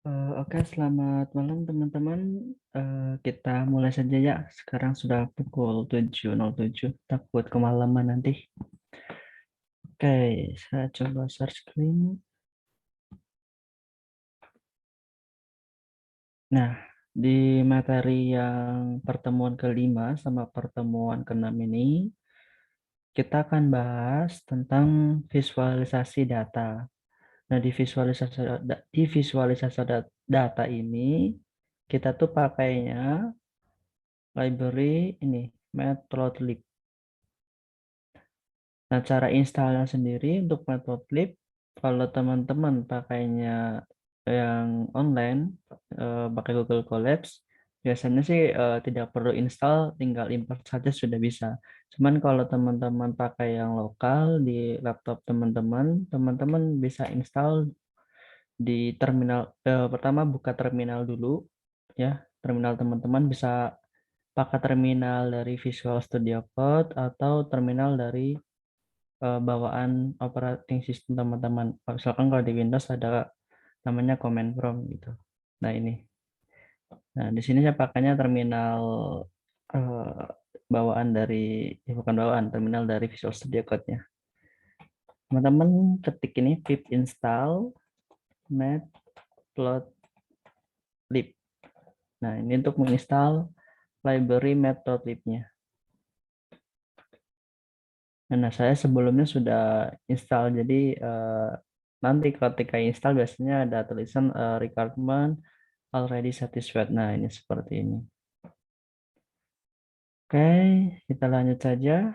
Oke, selamat malam teman-teman. Kita mulai saja ya. Sekarang sudah pukul 7.07. Takut kemalaman nanti. Oke, saya coba share screen. Nah, di materi yang pertemuan kelima sama pertemuan keenam ini, kita akan bahas tentang visualisasi data. Nah, di visualisasi data ini, kita tuh pakainya library ini, Matplotlib. Nah, cara installnya sendiri untuk Matplotlib, kalau teman-teman pakainya yang online, pakai Google Colabs, biasanya sih tidak perlu install, tinggal import saja sudah bisa. Cuman kalau teman-teman pakai yang lokal di laptop teman-teman, teman-teman bisa install di terminal. Pertama buka terminal dulu, ya. Terminal teman-teman bisa pakai terminal dari Visual Studio Code atau terminal dari bawaan operating system teman-teman. Misalkan kalau di Windows ada namanya command prompt gitu. Nah ini. Nah di sini saya pakainya terminal eh, bawaan dari, bukan bawaan, terminal dari Visual Studio Code-nya. Teman-teman ketik ini pip install matplotlib. Nah ini untuk menginstal library matplotlib-nya. Nah saya sebelumnya sudah install, jadi nanti ketika install biasanya ada tulisan requirement already satisfied. Nah, ini seperti ini. Oke, kita lanjut saja.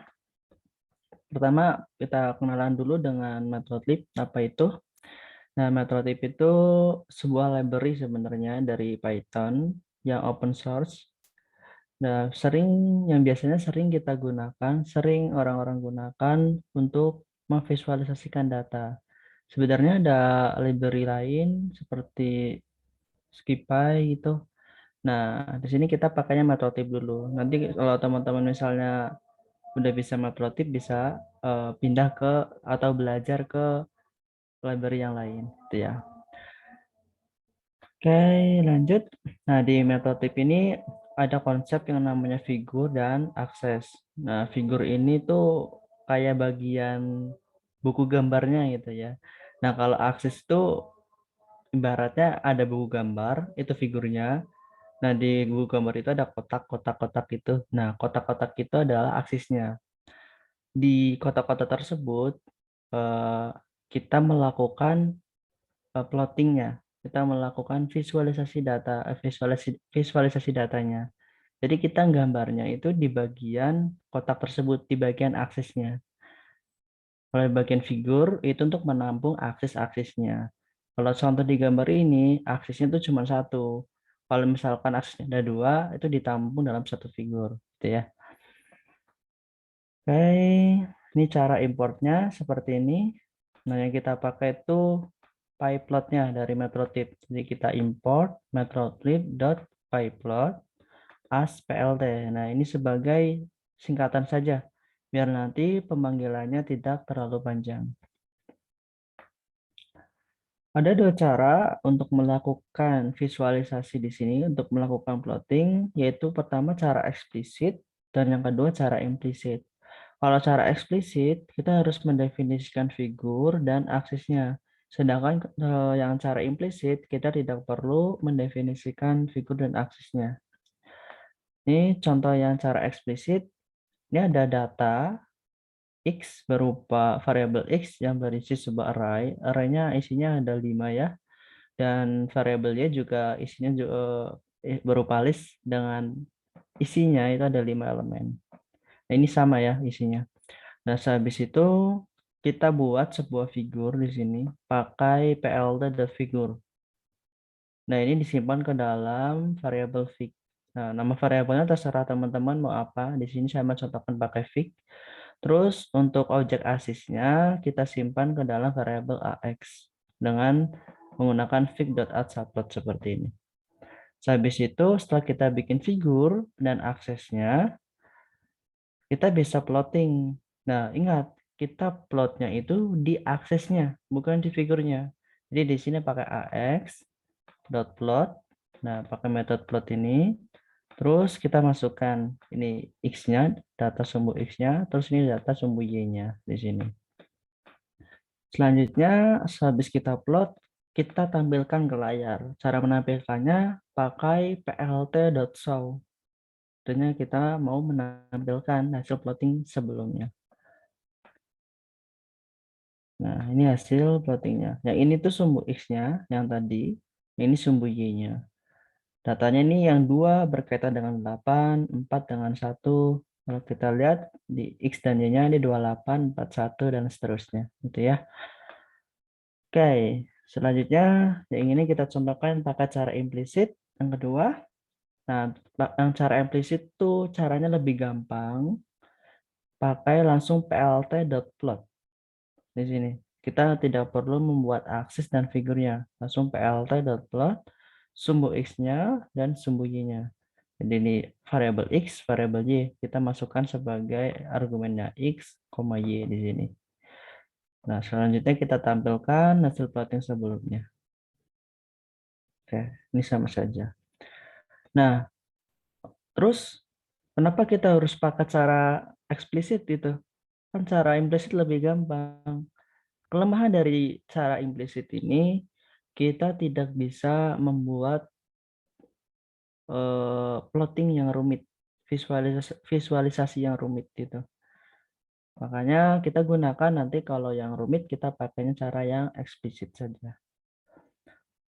Pertama, kita kenalan dulu dengan Matplotlib. Apa itu? Nah, Matplotlib itu sebuah library sebenarnya dari Python yang open source. Nah, yang biasanya sering kita gunakan, sering orang-orang gunakan untuk memvisualisasikan data. Sebenarnya ada library lain seperti SciPy gitu. Nah, di sini kita pakainya Matplotlib dulu. Nanti kalau teman-teman misalnya udah bisa Matplotlib, bisa pindah ke atau belajar ke library yang lain, gitu ya. Oke, lanjut. Nah, di Matplotlib ini ada konsep yang namanya figur dan akses. Nah, figur ini tuh kayak bagian buku gambarnya gitu ya. Nah, kalau akses itu ibaratnya ada buku gambar, itu figurnya. Nah, di Google Gambar itu ada kotak-kotak-kotak itu. Nah, kotak-kotak itu adalah aksisnya. Di kotak-kotak tersebut, eh, kita melakukan plottingnya. Kita melakukan visualisasi data, visualisasi datanya. Jadi kita gambarnya itu di bagian kotak tersebut, di bagian aksesnya. Kalau bagian figur itu untuk menampung akses-aksesnya. Kalau contoh di gambar ini, aksesnya itu cuma satu. Kalau misalkan aksesnya ada dua, itu ditampung dalam satu figur, gitu ya. Oke, ini cara importnya seperti ini. Nah, yang kita pakai itu pyplotnya dari Matplotlib. Jadi kita import matplotlib.pyplot as plt. Nah, ini sebagai singkatan saja, biar nanti pemanggilannya tidak terlalu panjang. Ada dua cara untuk melakukan visualisasi di sini, untuk melakukan plotting, yaitu pertama cara eksplisit dan yang kedua cara implisit. Kalau cara eksplisit, kita harus mendefinisikan figur dan aksesnya. Sedangkan yang cara implisit, kita tidak perlu mendefinisikan figur dan aksesnya. Ini contoh yang cara eksplisit. Ini ada data X berupa variabel X yang berisi sebuah array. Arraynya isinya ada 5 ya. Dan variabelnya juga isinya berupa list dengan isinya itu ada 5 elemen. Nah, ini sama ya isinya. Nah, sehabis itu kita buat sebuah figur di sini pakai plt.figure. Nah, ini disimpan ke dalam variabel fig. Nah, nama variabelnya terserah teman-teman mau apa. Di sini saya mencontohkan pakai fig. Terus untuk objek asisnya kita simpan ke dalam variabel ax dengan menggunakan fig.addSubplot seperti ini. Habis itu setelah kita bikin figur dan aksesnya, kita bisa plotting. Nah, ingat, kita plotnya itu di aksesnya, bukan di figurnya. Jadi di sini pakai AX, dot plot. Nah, pakai metode plot ini. Terus kita masukkan ini X-nya, data sumbu X-nya, terus ini data sumbu Y-nya di sini. Selanjutnya, habis kita plot, kita tampilkan ke layar. Cara menampilkannya pakai plt.show. Tentunya kita mau menampilkan hasil plotting sebelumnya. Nah, ini hasil plottingnya. Yang ini tuh sumbu X-nya, yang tadi. Ini sumbu Y-nya. Datanya ini yang 2 berkaitan dengan 8, 4 dengan 1. Kalau kita lihat di X dan Y-nya ini 28, 41, dan seterusnya. Gitu ya. Oke, selanjutnya yang ini kita contohkan pakai cara implisit. Yang kedua, nah yang cara implisit tuh caranya lebih gampang. Pakai langsung plt.plot di sini. Kita tidak perlu membuat aksis dan figurnya. Langsung plt.plot, sumbu X-nya dan sumbu Y-nya. Jadi ini variabel X, variabel Y. Kita masukkan sebagai argumennya X, Y di sini. Nah, selanjutnya kita tampilkan hasil plotting sebelumnya. Oke, ini sama saja. Nah, terus kenapa kita harus pakai cara eksplisit itu? Kan cara implisit lebih gampang. Kelemahan dari cara implisit ini, kita tidak bisa membuat plotting yang rumit, visualisasi yang rumit gitu. Makanya kita gunakan nanti kalau yang rumit kita pakainya cara yang eksplisit saja.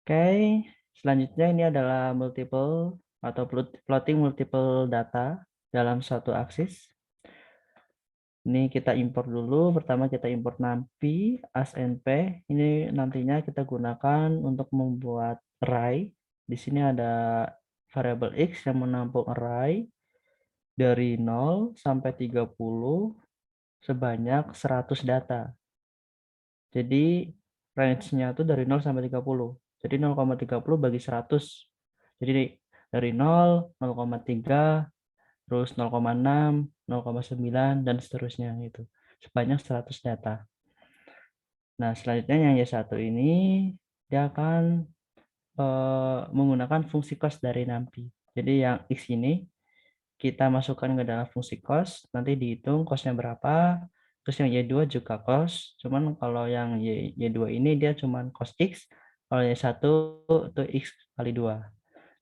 Oke, selanjutnya ini adalah multiple atau plotting multiple data dalam suatu aksis. Ini kita import dulu. Pertama kita import numpy asnp. Ini nantinya kita gunakan untuk membuat array. Di sini ada variabel x yang menampung array dari 0 sampai 30 sebanyak 100 data. Jadi range-nya itu dari 0 sampai 30. Jadi 0,30 bagi 100. Jadi dari 0, 0,3, terus 0,6, 0,9, dan seterusnya itu. Sebanyak 100 data. Nah, selanjutnya yang Y1 ini dia akan menggunakan fungsi cost dari numpy. Jadi yang X ini kita masukkan ke dalam fungsi cost, nanti dihitung costnya berapa, terus yang Y2 juga cost, cuman kalau yang Y2 ini dia cuman cost X, kalau Y1 itu X kali 2.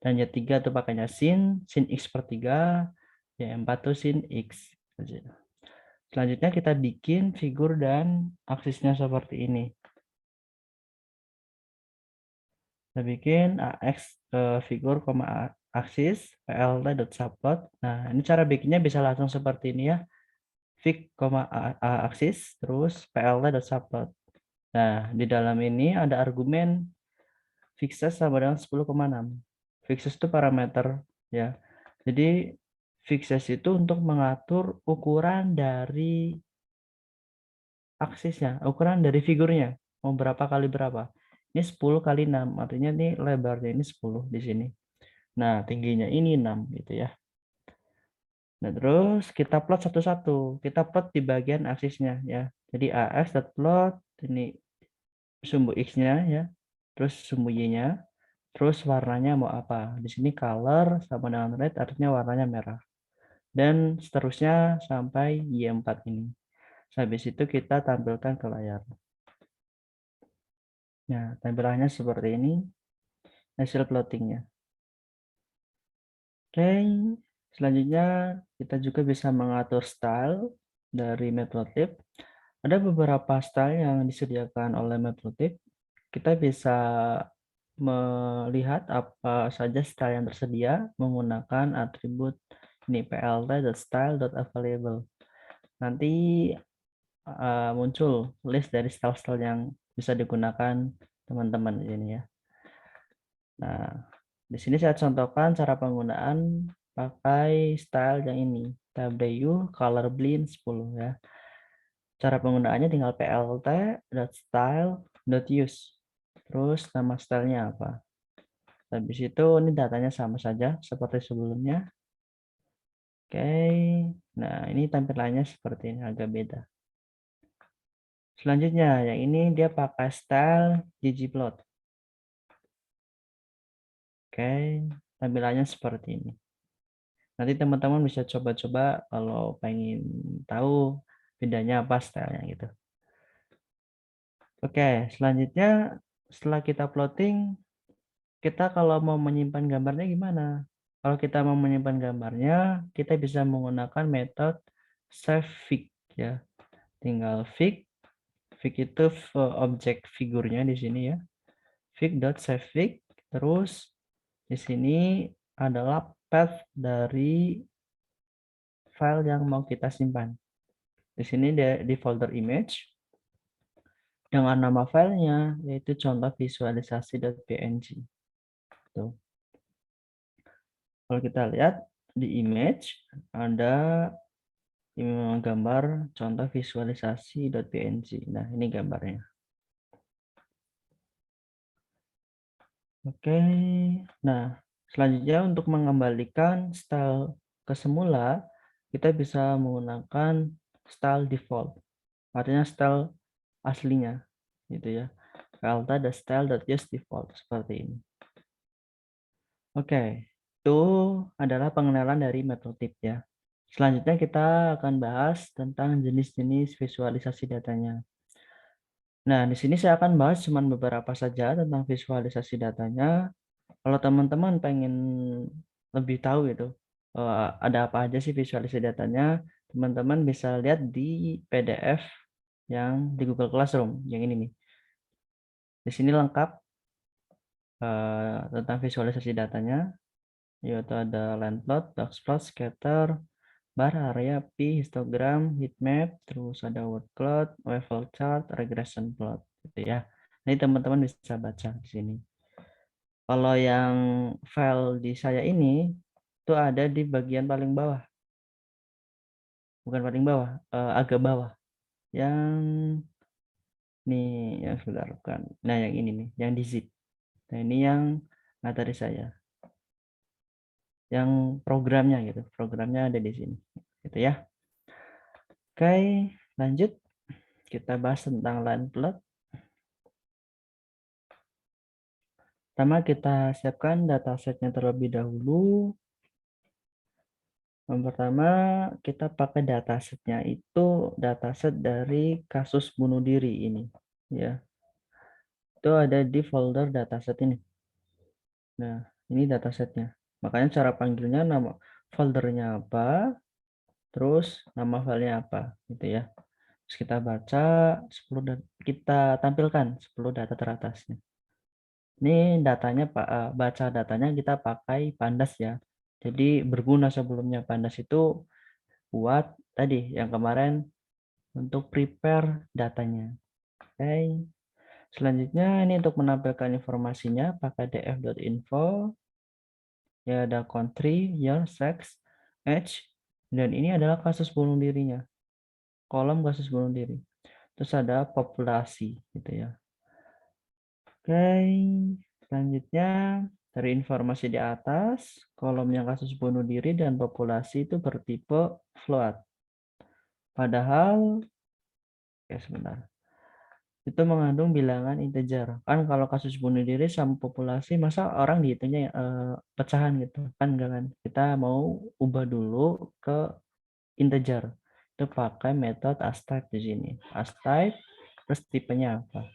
Dan Y3 itu pakainya sin X per 3, Y4 itu sin X. Selanjutnya kita bikin figur dan aksisnya seperti ini. Kita bikin AX figur, aksis, plt.subplot. Nah, ini cara bikinnya bisa langsung seperti ini ya. Fig, aksis, terus plt.subplot. Nah, di dalam ini ada argumen fixes sama dengan 10,6. Fixes itu parameter ya. Jadi fixes itu untuk mengatur ukuran dari aksisnya, ukuran dari figurnya. Mau berapa kali berapa. Ini 10 kali 6, artinya ini lebarnya ini 10 di sini. Nah, tingginya ini 6 gitu ya. Nah, terus kita plot satu-satu. Kita plot di bagian aksisnya ya. Jadi AX.plot ini sumbu X-nya ya. Terus sumbu Y-nya. Terus warnanya mau apa? Di sini color sama dengan red artinya warnanya merah. Dan seterusnya sampai Y4 ini. Habis itu kita tampilkan ke layar. Nah, tampilannya seperti ini hasil plottingnya. Oke, selanjutnya kita juga bisa mengatur style dari Matplotlib. Ada beberapa style yang disediakan oleh Matplotlib. Kita bisa melihat apa saja style yang tersedia menggunakan atribut ini plt.style.available. Nanti muncul list dari style-style yang bisa digunakan teman-teman di sini ya. Nah, di sini saya contohkan cara penggunaan pakai style yang ini, W color blend 10 ya. Cara penggunaannya tinggal plt.style.use. Terus nama stylenya apa? Habis itu ini datanya sama saja seperti sebelumnya. Oke. Nah, ini tampilannya seperti ini, agak beda. Selanjutnya, yang ini dia pakai style ggplot. Oke, tampilannya seperti ini. Nanti teman-teman bisa coba-coba kalau pengen tahu bedanya apa stylenya gitu. Oke, selanjutnya setelah kita plotting, kita kalau mau menyimpan gambarnya gimana? Kalau kita mau menyimpan gambarnya, kita bisa menggunakan metode save fig ya. Tinggal fig itu objek figurnya di sini ya. Fig.savefig, terus di sini adalah path dari file yang mau kita simpan. Di sini di folder image dengan nama filenya yaitu contoh visualisasi.png. Tuh. Kalau kita lihat di image ada gambar contoh visualisasi.png. Nah, ini gambarnya. Oke. Nah, selanjutnya untuk mengembalikan style ke semula, kita bisa menggunakan style default. Artinya style aslinya gitu ya. Alt ada style.use default seperti ini. Oke, itu adalah pengenalan dari metode ya. Selanjutnya kita akan bahas tentang jenis-jenis visualisasi datanya. Nah, di sini saya akan bahas cuma beberapa saja tentang visualisasi datanya. Kalau teman-teman pengen lebih tahu itu ada apa aja sih visualisasi datanya, teman-teman bisa lihat di PDF yang di Google Classroom yang ini nih. Di sini lengkap tentang visualisasi datanya, yaitu ada line plot, box plot, scatter, bar, area, P, histogram, heat map, terus ada word plot, waveform chart, regression plot, gitu ya. Ini teman-teman bisa baca di sini. Kalau yang file di saya ini itu ada di bagian paling bawah, bukan paling bawah, agak bawah. Yang nih, yang sebentar bukan. Nah, yang ini nih, yang di zip. Nah, ini yang materi saya. Yang programnya gitu, programnya ada di sini. Gitu ya. Oke, lanjut. Kita bahas tentang line plot. Pertama kita siapkan datasetnya terlebih dahulu. Yang pertama kita pakai datasetnya itu dataset dari kasus bunuh diri ini. Ya, itu ada di folder dataset ini. Nah, ini datasetnya. Makanya cara panggilnya nama foldernya apa, terus nama filenya apa, gitu ya. Terus kita baca 10 dan kita tampilkan 10 data teratasnya. Ini datanya Pak, baca datanya kita pakai Pandas ya. Jadi berguna sebelumnya Pandas itu buat tadi yang kemarin untuk prepare datanya. Oke. Selanjutnya ini untuk menampilkan informasinya pakai df.info. Ya ada country, year, sex, age, dan ini adalah kasus bunuh dirinya. Kolom kasus bunuh diri. Terus ada populasi gitu ya. Oke, selanjutnya dari informasi di atas, kolom yang kasus bunuh diri dan populasi itu bertipe float. Padahal, ya sebentar, itu mengandung bilangan integer. Kan kalau kasus bunuh diri sama populasi, masa orang dihitungnya pecahan gitu? Kan enggak kan? Kita mau ubah dulu ke integer. Itu pakai metode astype di sini. Astype, terus tipenya apa?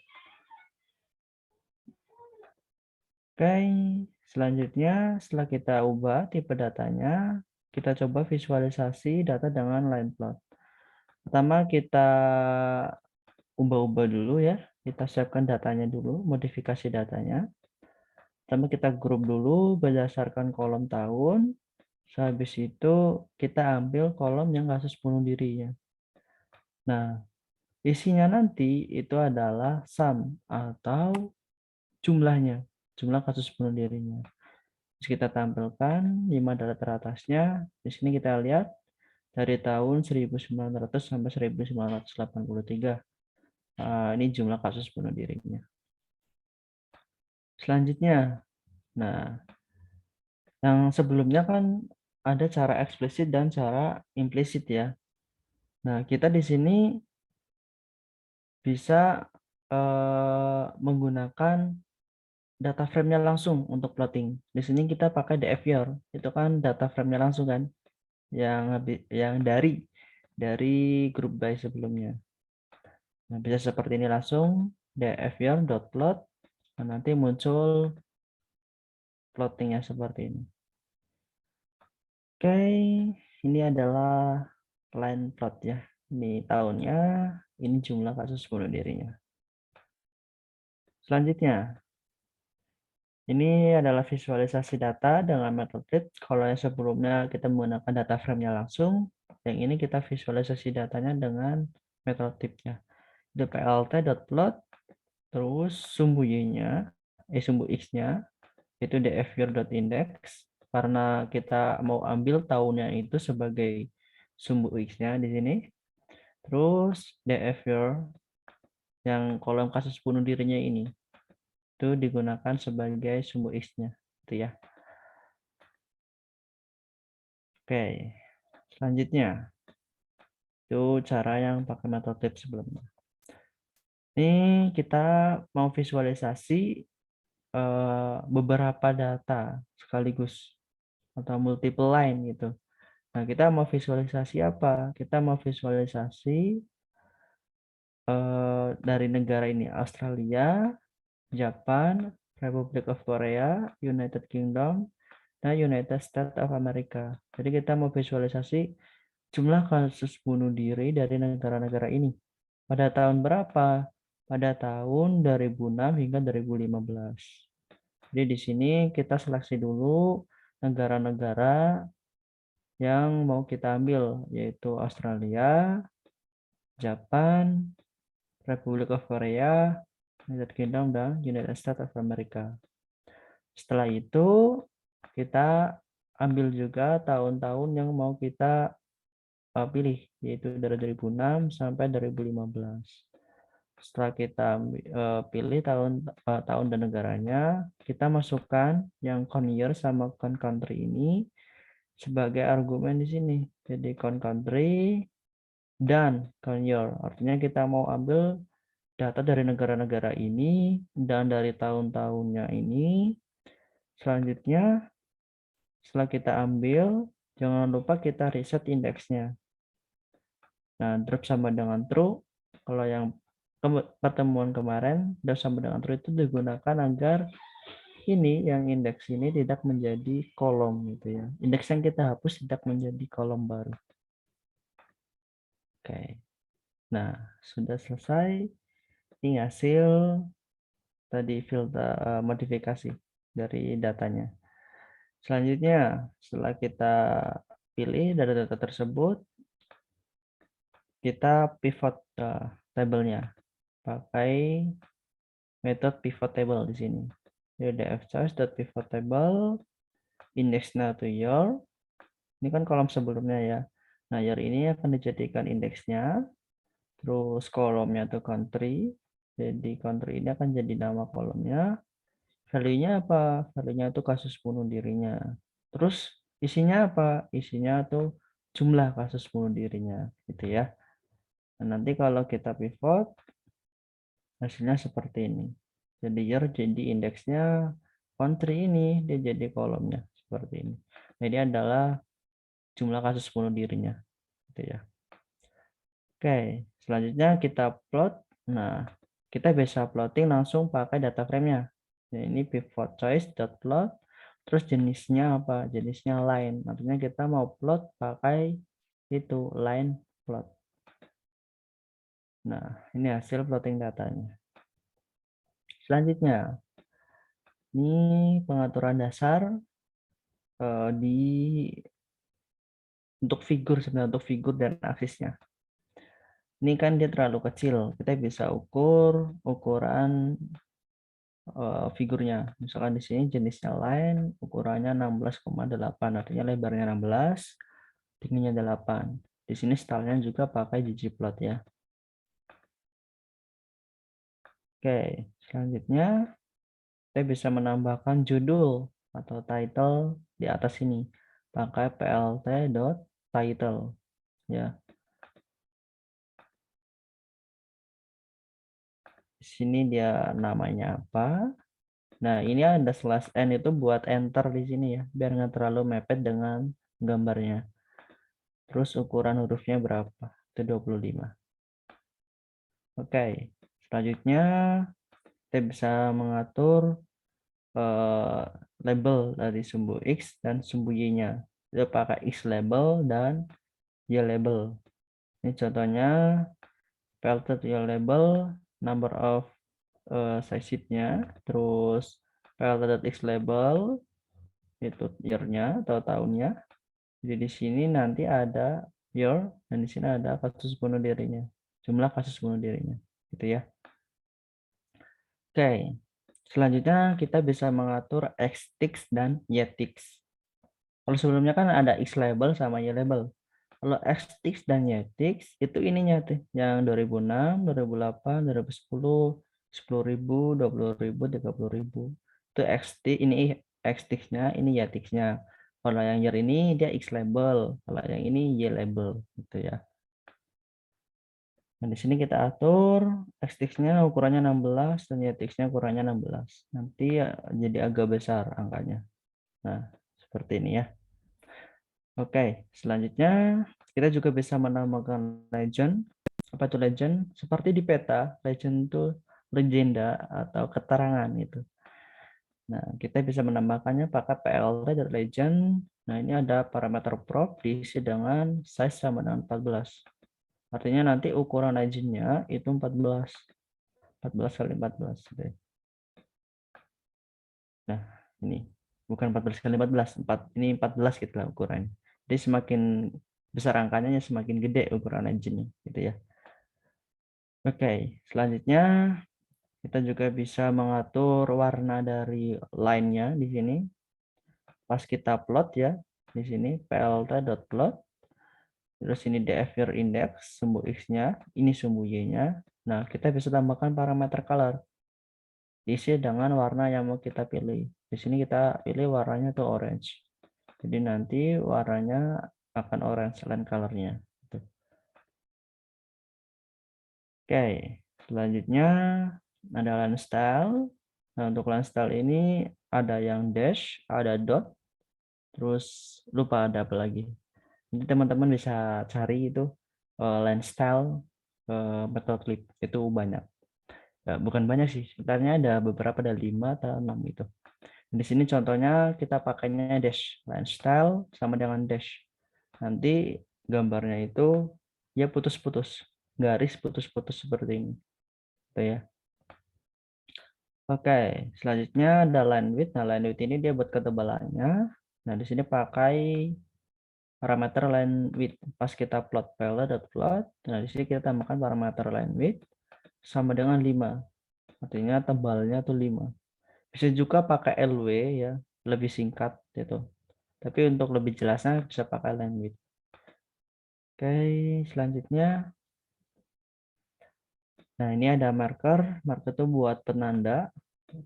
Oke, selanjutnya setelah kita ubah tipe datanya, kita coba visualisasi data dengan line plot. Pertama kita ubah-ubah dulu ya, kita siapkan datanya dulu, modifikasi datanya. Pertama kita grup dulu berdasarkan kolom tahun, habis itu kita ambil kolom yang kasus bunuh diri ya. Nah, isinya nanti itu adalah sum atau jumlahnya, jumlah kasus bunuh dirinya. Terus kita tampilkan 5 data teratasnya. Di sini kita lihat dari tahun 1900 sampai 1983. Ini jumlah kasus bunuh dirinya. Selanjutnya, nah, yang sebelumnya kan ada cara eksplisit dan cara implisit ya. Nah, kita di sini bisa menggunakan data frame-nya langsung untuk plotting. Di sini kita pakai dfyear, itu kan data frame-nya langsung kan, yang dari group by sebelumnya. Nah, bisa seperti ini langsung dfyear.plot, nah, nanti muncul plottingnya seperti ini. Oke, ini adalah line plot ya. Ini tahunnya, ini jumlah kasus bunuh dirinya. Selanjutnya, ini adalah visualisasi data dengan metode. Kalau yang sebelumnya kita menggunakan data frame-nya langsung, yang ini kita visualisasi datanya dengan metode-nya. Itu plt.plot, terus sumbu y-nya, sumbu x-nya, itu dfyear.index, karena kita mau ambil tahunnya itu sebagai sumbu x-nya di sini. Terus dfyear yang kolom kasus bunuh dirinya ini itu digunakan sebagai sumbu x-nya, gitu ya. Oke, selanjutnya itu cara yang pakai metode sebelumnya. Ini kita mau visualisasi beberapa data sekaligus atau multiple line gitu. Nah, kita mau visualisasi apa? Kita mau visualisasi dari negara ini, Australia, Japan, Republic of Korea, United Kingdom, dan United States of America. Jadi kita mau visualisasi jumlah kasus bunuh diri dari negara-negara ini. Pada tahun berapa? Pada tahun 2006 hingga 2015. Jadi di sini kita seleksi dulu negara-negara yang mau kita ambil, yaitu Australia, Japan, Republic of Korea, United Kingdom, dan United States of America. Setelah itu kita ambil juga tahun-tahun yang mau kita pilih, yaitu dari 2006 sampai 2015. Setelah kita pilih tahun dan negaranya, kita masukkan yang year sama country ini sebagai argumen di sini. Jadi country dan year. Artinya kita mau ambil data dari negara-negara ini dan dari tahun-tahunnya ini. Selanjutnya, setelah kita ambil, jangan lupa kita reset indeksnya. Nah, drop sama dengan true. Kalau yang pertemuan kemarin, drop sama dengan true itu digunakan agar ini yang indeks ini tidak menjadi kolom gitu ya. Indeks yang kita hapus tidak menjadi kolom baru. Oke. Nah, sudah selesai. Ini hasil tadi filter modifikasi dari datanya. Selanjutnya, setelah kita pilih data-data tersebut, kita pivot tabelnya pakai metode pivot table di sini. Jadi dfchoice.pivot table index now to year. Ini kan kolom sebelumnya ya. Nah, year ini akan dijadikan indeksnya. Terus kolomnya tuh country. Jadi country ini akan jadi nama kolomnya. Value-nya apa? Value-nya itu kasus bunuh dirinya. Terus isinya apa? Isinya tuh jumlah kasus bunuh dirinya, gitu ya. Nah, nanti kalau kita pivot, hasilnya seperti ini. Jadi year jadi indeksnya, country ini dia jadi kolomnya seperti ini. Nah, ini adalah jumlah kasus bunuh dirinya, gitu ya. Oke, selanjutnya kita plot. Nah, kita bisa plotting langsung pakai data frame-nya. Nah, ini pivot choice.plot. Terus jenisnya apa? Jenisnya line. Artinya kita mau plot pakai itu line plot. Nah, ini hasil plotting datanya. Selanjutnya, ini pengaturan dasar di untuk figur sebenarnya, untuk figur dan aksisnya. Ini kan dia terlalu kecil. Kita bisa ukur ukuran figurnya. Misalkan di sini jenisnya line, ukurannya 16,8, artinya lebarnya 16, tingginya 8. Di sini stylenya juga pakai ggplot ya. Oke, selanjutnya kita bisa menambahkan judul atau title di atas ini pakai plt.title ya. Di sini dia namanya apa? Nah, ini ada slash n itu buat enter di sini ya, biar nggak terlalu mepet dengan gambarnya. Terus ukuran hurufnya berapa? Itu 25. Oke, selanjutnya kita bisa mengatur eh, label dari sumbu X dan sumbu Y-nya. Kita pakai X label dan Y label. Ini contohnya pelted Y label, number of size sheet-nya, terus pelted X label, itu year-nya atau tahunnya. Jadi di sini nanti ada year dan di sini ada kasus bunuh dirinya. Jumlah kasus bunuh dirinya. Gitu ya. Oke. Selanjutnya kita bisa mengatur X-Tix dan Y-Tix. Kalau sebelumnya kan ada X-Label sama Y-Label. Kalau X-Tix dan Y-Tix itu ininya tuh. Yang 2006, 2008, 2010, 10.000, 20.000, 30.000. Itu X-Tix, ini X-Tix-nya, ini Y-Tix-nya. Kalau yang year ini dia X-Label. Kalau yang ini Y-Label. Gitu ya. Nah, di sini kita atur X-Tix-nya ukurannya 16 dan Y-Tix-nya ukurannya 16. Nanti ya, jadi agak besar angkanya. Nah, seperti ini ya. Oke, selanjutnya kita juga bisa menambahkan legend. Apa itu legend? Seperti di peta, legend itu legenda atau keterangan itu. Nah, kita bisa menambahkannya pakai plt.legend. Nah, ini ada parameter prop diisi dengan size sama dengan 14. Artinya nanti ukuran legendnya itu 14. 14 kali 14. Oke. Nah, ini bukan 14 kali 14, ini 14 gitu lah ukurannya. Jadi semakin besar angkanya ya semakin gede ukuran engine-nya gitu ya. Oke, selanjutnya kita juga bisa mengatur warna dari line-nya di sini. Pas kita plot ya, di sini plt.plot. Terus ini df index, sumbu x-nya, ini sumbu y-nya. Nah, kita bisa tambahkan parameter color. Diisi dengan warna yang mau kita pilih. Di sini kita pilih warnanya tuh orange. Jadi nanti warnanya akan orange line colornya. Oke, selanjutnya ada line style. Nah, untuk line style ini ada yang dash, ada dot, terus lupa ada apa lagi. Jadi teman-teman bisa cari itu line style method clip itu banyak. Ya, bukan banyak sih, sebenarnya ada beberapa, ada 5 atau 6 itu. Di sini contohnya kita pakainya dash, line style sama dengan dash. Nanti gambarnya itu ya putus-putus, garis putus-putus seperti ini. Gitu ya. Oke, selanjutnya ada line width. Nah, line width ini dia buat ketebalannya. Nah, di sini pakai parameter line width. Pas kita plot plot. Nah, di sini kita tambahkan parameter line width sama dengan 5. Artinya tebalnya tuh 5. Bisa juga pakai LW ya, lebih singkat gitu. Tapi untuk lebih jelasnya bisa pakai line width. Oke, selanjutnya. Nah, ini ada marker. Marker itu buat penanda.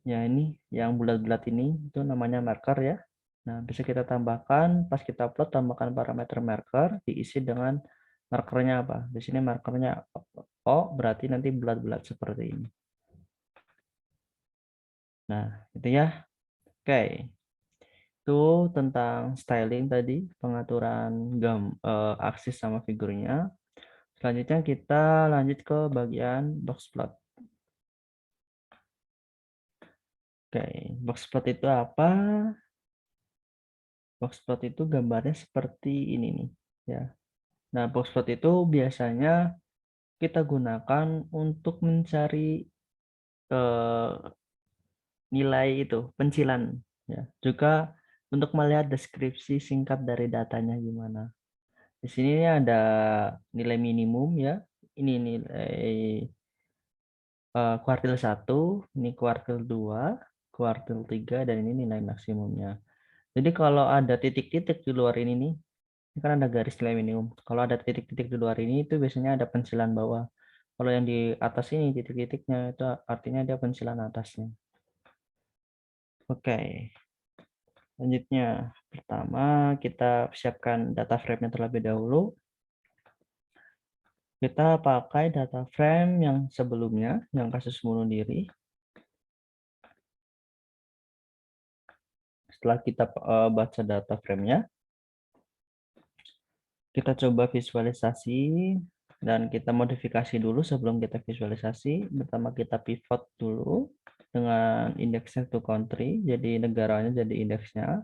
Ya, ini yang bulat-bulat ini itu namanya marker ya. Nah, bisa kita tambahkan pas kita upload, tambahkan parameter marker diisi dengan markernya apa. Di sini markernya O, berarti nanti bulat-bulat seperti ini. Nah, itu ya. Oke. Itu tentang styling tadi, pengaturan aksis sama figurnya. Selanjutnya kita lanjut ke bagian box plot. Oke, box plot itu apa? Box plot itu gambarnya seperti ini nih, ya. Nah, box plot itu biasanya kita gunakan untuk mencari eh, nilai itu, pencilan, ya. Juga untuk melihat deskripsi singkat dari datanya gimana. Di sini ada nilai minimum ya. Ini nilai kuartil 1, ini kuartil 2, kuartil 3 dan ini nilai maksimumnya. Jadi kalau ada titik-titik di luar ini nih, ini kan ada garis nilai minimum. Kalau ada titik-titik di luar ini itu biasanya ada pencilan bawah. Kalau yang di atas ini titik-titiknya itu artinya dia pencilan atasnya. Oke, selanjutnya pertama kita siapkan data frame-nya terlebih dahulu. Kita pakai data frame yang sebelumnya, yang kasus bunuh diri. Setelah kita baca data frame-nya, kita coba visualisasi dan kita modifikasi dulu sebelum kita visualisasi. Pertama kita pivot dulu dengan indeksnya to country, jadi negaranya jadi indeksnya,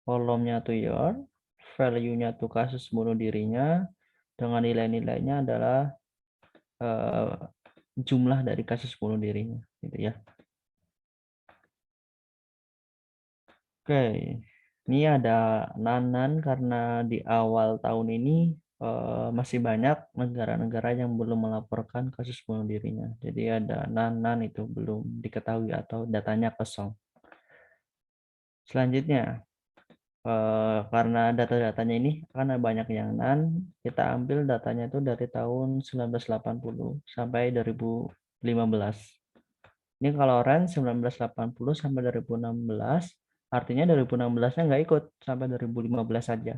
kolomnya to year, value-nya to kasus bunuh dirinya, dengan nilai-nilainya adalah jumlah dari kasus bunuh dirinya, gitu ya. Oke, ini ada Nanan karena di awal tahun ini masih banyak negara-negara yang belum melaporkan kasus bunuh dirinya. Jadi ada Nanan itu belum diketahui atau datanya kosong. Selanjutnya, karena data-datanya ini karena banyak yang NaN, kita ambil datanya itu dari tahun 1980 sampai 2015. Ini kalau range 1980 sampai 2016, artinya 2016-nya nggak ikut sampai 2015 saja.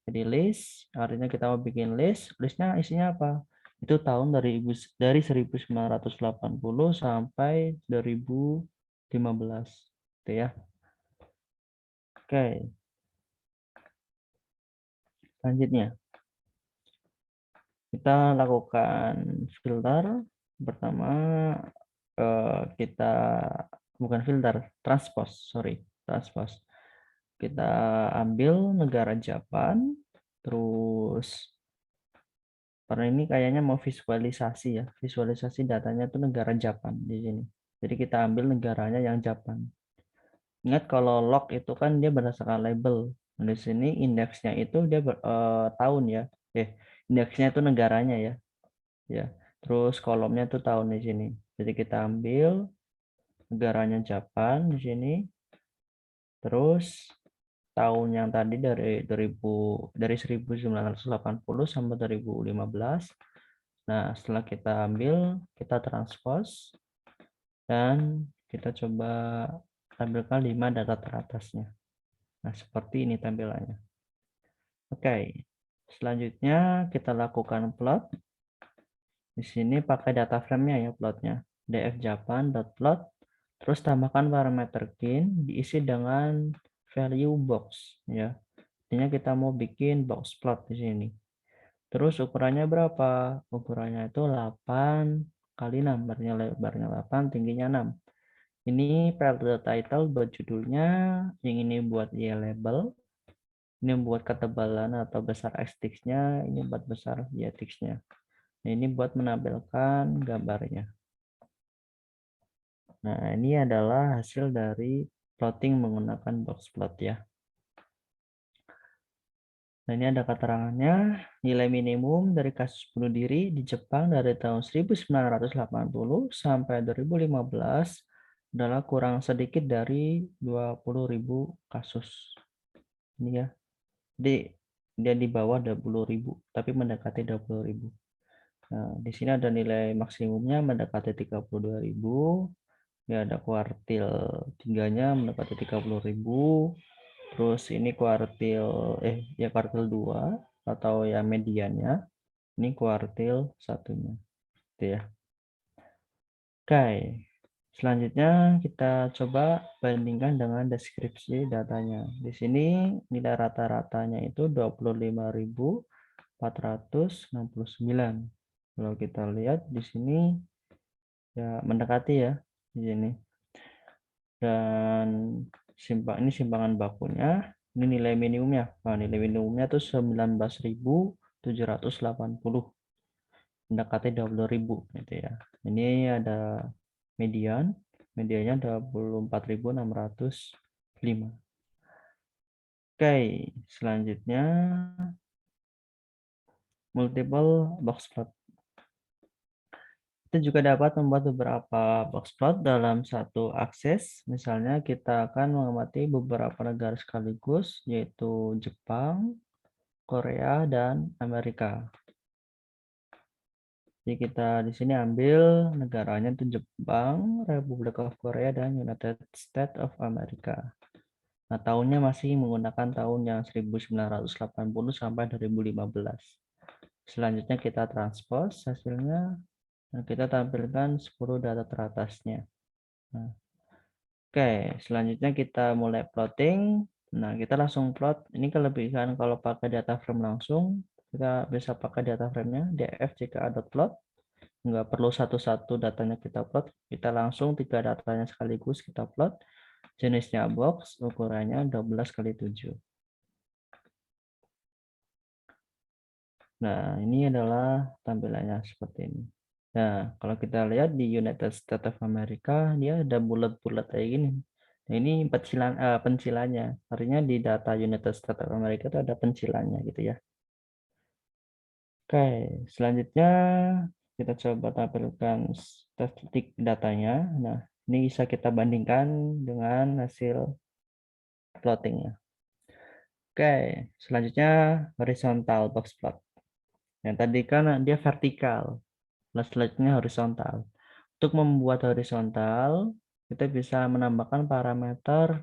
Jadi list, artinya kita mau bikin list, listnya isinya apa? Itu tahun dari 1980 sampai 2015. Gitu ya. Oke, selanjutnya kita lakukan filter. Pertama kita bukan filter, transpose. Kita ambil negara Japan, terus karena ini kayaknya mau visualisasi ya, visualisasi datanya tuh negara Japan di sini. Jadi kita ambil negaranya yang Japan. Ingat kalau log itu kan dia berdasarkan label. Di sini indeksnya itu dia tahun ya. Indeksnya itu negaranya ya. Ya. Terus kolomnya tuh tahun di sini. Jadi kita ambil negaranya Japan di sini. Terus tahun yang tadi dari 1980 sampai 2015. Nah, setelah kita ambil, kita transpose dan kita coba tampilkan 5 data teratasnya. Nah, seperti ini tampilannya. Oke. Selanjutnya kita lakukan plot. Di sini pakai data frame-nya ya plotnya. df japan.plot. Terus tambahkan parameter kin diisi dengan value box ya. Artinya kita mau bikin box plot di sini. Terus ukurannya berapa? Ukurannya itu 8 kali 6, berarti lebarnya 8, tingginya 6. Ini file title buat judulnya, yang ini buat label, ini buat ketebalan atau besar x-nya, ini buat besar y-nya. Nah, ini buat menampilkan gambarnya. Nah, ini adalah hasil dari plotting menggunakan box plot ya. Nah, ini ada keterangannya, nilai minimum dari kasus bunuh diri di Jepang dari tahun 1980 sampai 2015 adalah kurang sedikit dari 20.000 kasus. Ini ya. Jadi dia di bawah 20.000, tapi mendekati 20.000. Nah, di sini ada nilai maksimumnya mendekati 32.000. Ya, ada kuartil 3-nya mendekati 30.000. Terus ini kuartil 2 atau ya mediannya. Ini kuartil 1-nya. Gitu ya. Oke. Selanjutnya kita coba bandingkan dengan deskripsi datanya. Di sini nilai rata-ratanya itu 25.469. Kalau kita lihat di sini ya mendekati ya di sini. Dan ini simpangan bakunya, ini nilai minimumnya. Nah, nilai minimumnya tuh 19.780, mendekati 20.000 gitu ya. Ini ada mediannya 24.605. Oke, selanjutnya multiple box plot. Kita juga dapat membuat beberapa box plot dalam satu akses. Misalnya kita akan mengamati beberapa negara sekaligus, yaitu Jepang, Korea, dan Amerika. Jadi kita di sini ambil negaranya itu Jepang, Republic of Korea, dan United States of America. Nah, tahunnya masih menggunakan tahun yang 1980 sampai 2015. Selanjutnya kita transpose hasilnya. Nah, kita tampilkan 10 data teratasnya. Nah, Oke, selanjutnya kita mulai plotting. Nah, kita langsung plot. Ini kelebihan kalau pakai data frame langsung. Kita bisa pakai data frame-nya df.jka.plot. Nggak perlu satu-satu datanya kita plot. Kita langsung 3 datanya sekaligus kita plot. Jenisnya box, ukurannya 12 kali 7. Nah, ini adalah tampilannya seperti ini. Nah, kalau kita lihat di United States of America, dia ada bulat-bulat kayak gini. Nah, ini pencilannya. Artinya di data United States of America itu ada pencilannya gitu ya. Oke, selanjutnya kita coba tampilkan statistik datanya. Nah, ini bisa kita bandingkan dengan hasil plottingnya. Oke, selanjutnya horizontal box plot. Yang tadi kan dia vertikal, selanjutnya horizontal. Untuk membuat horizontal, kita bisa menambahkan parameter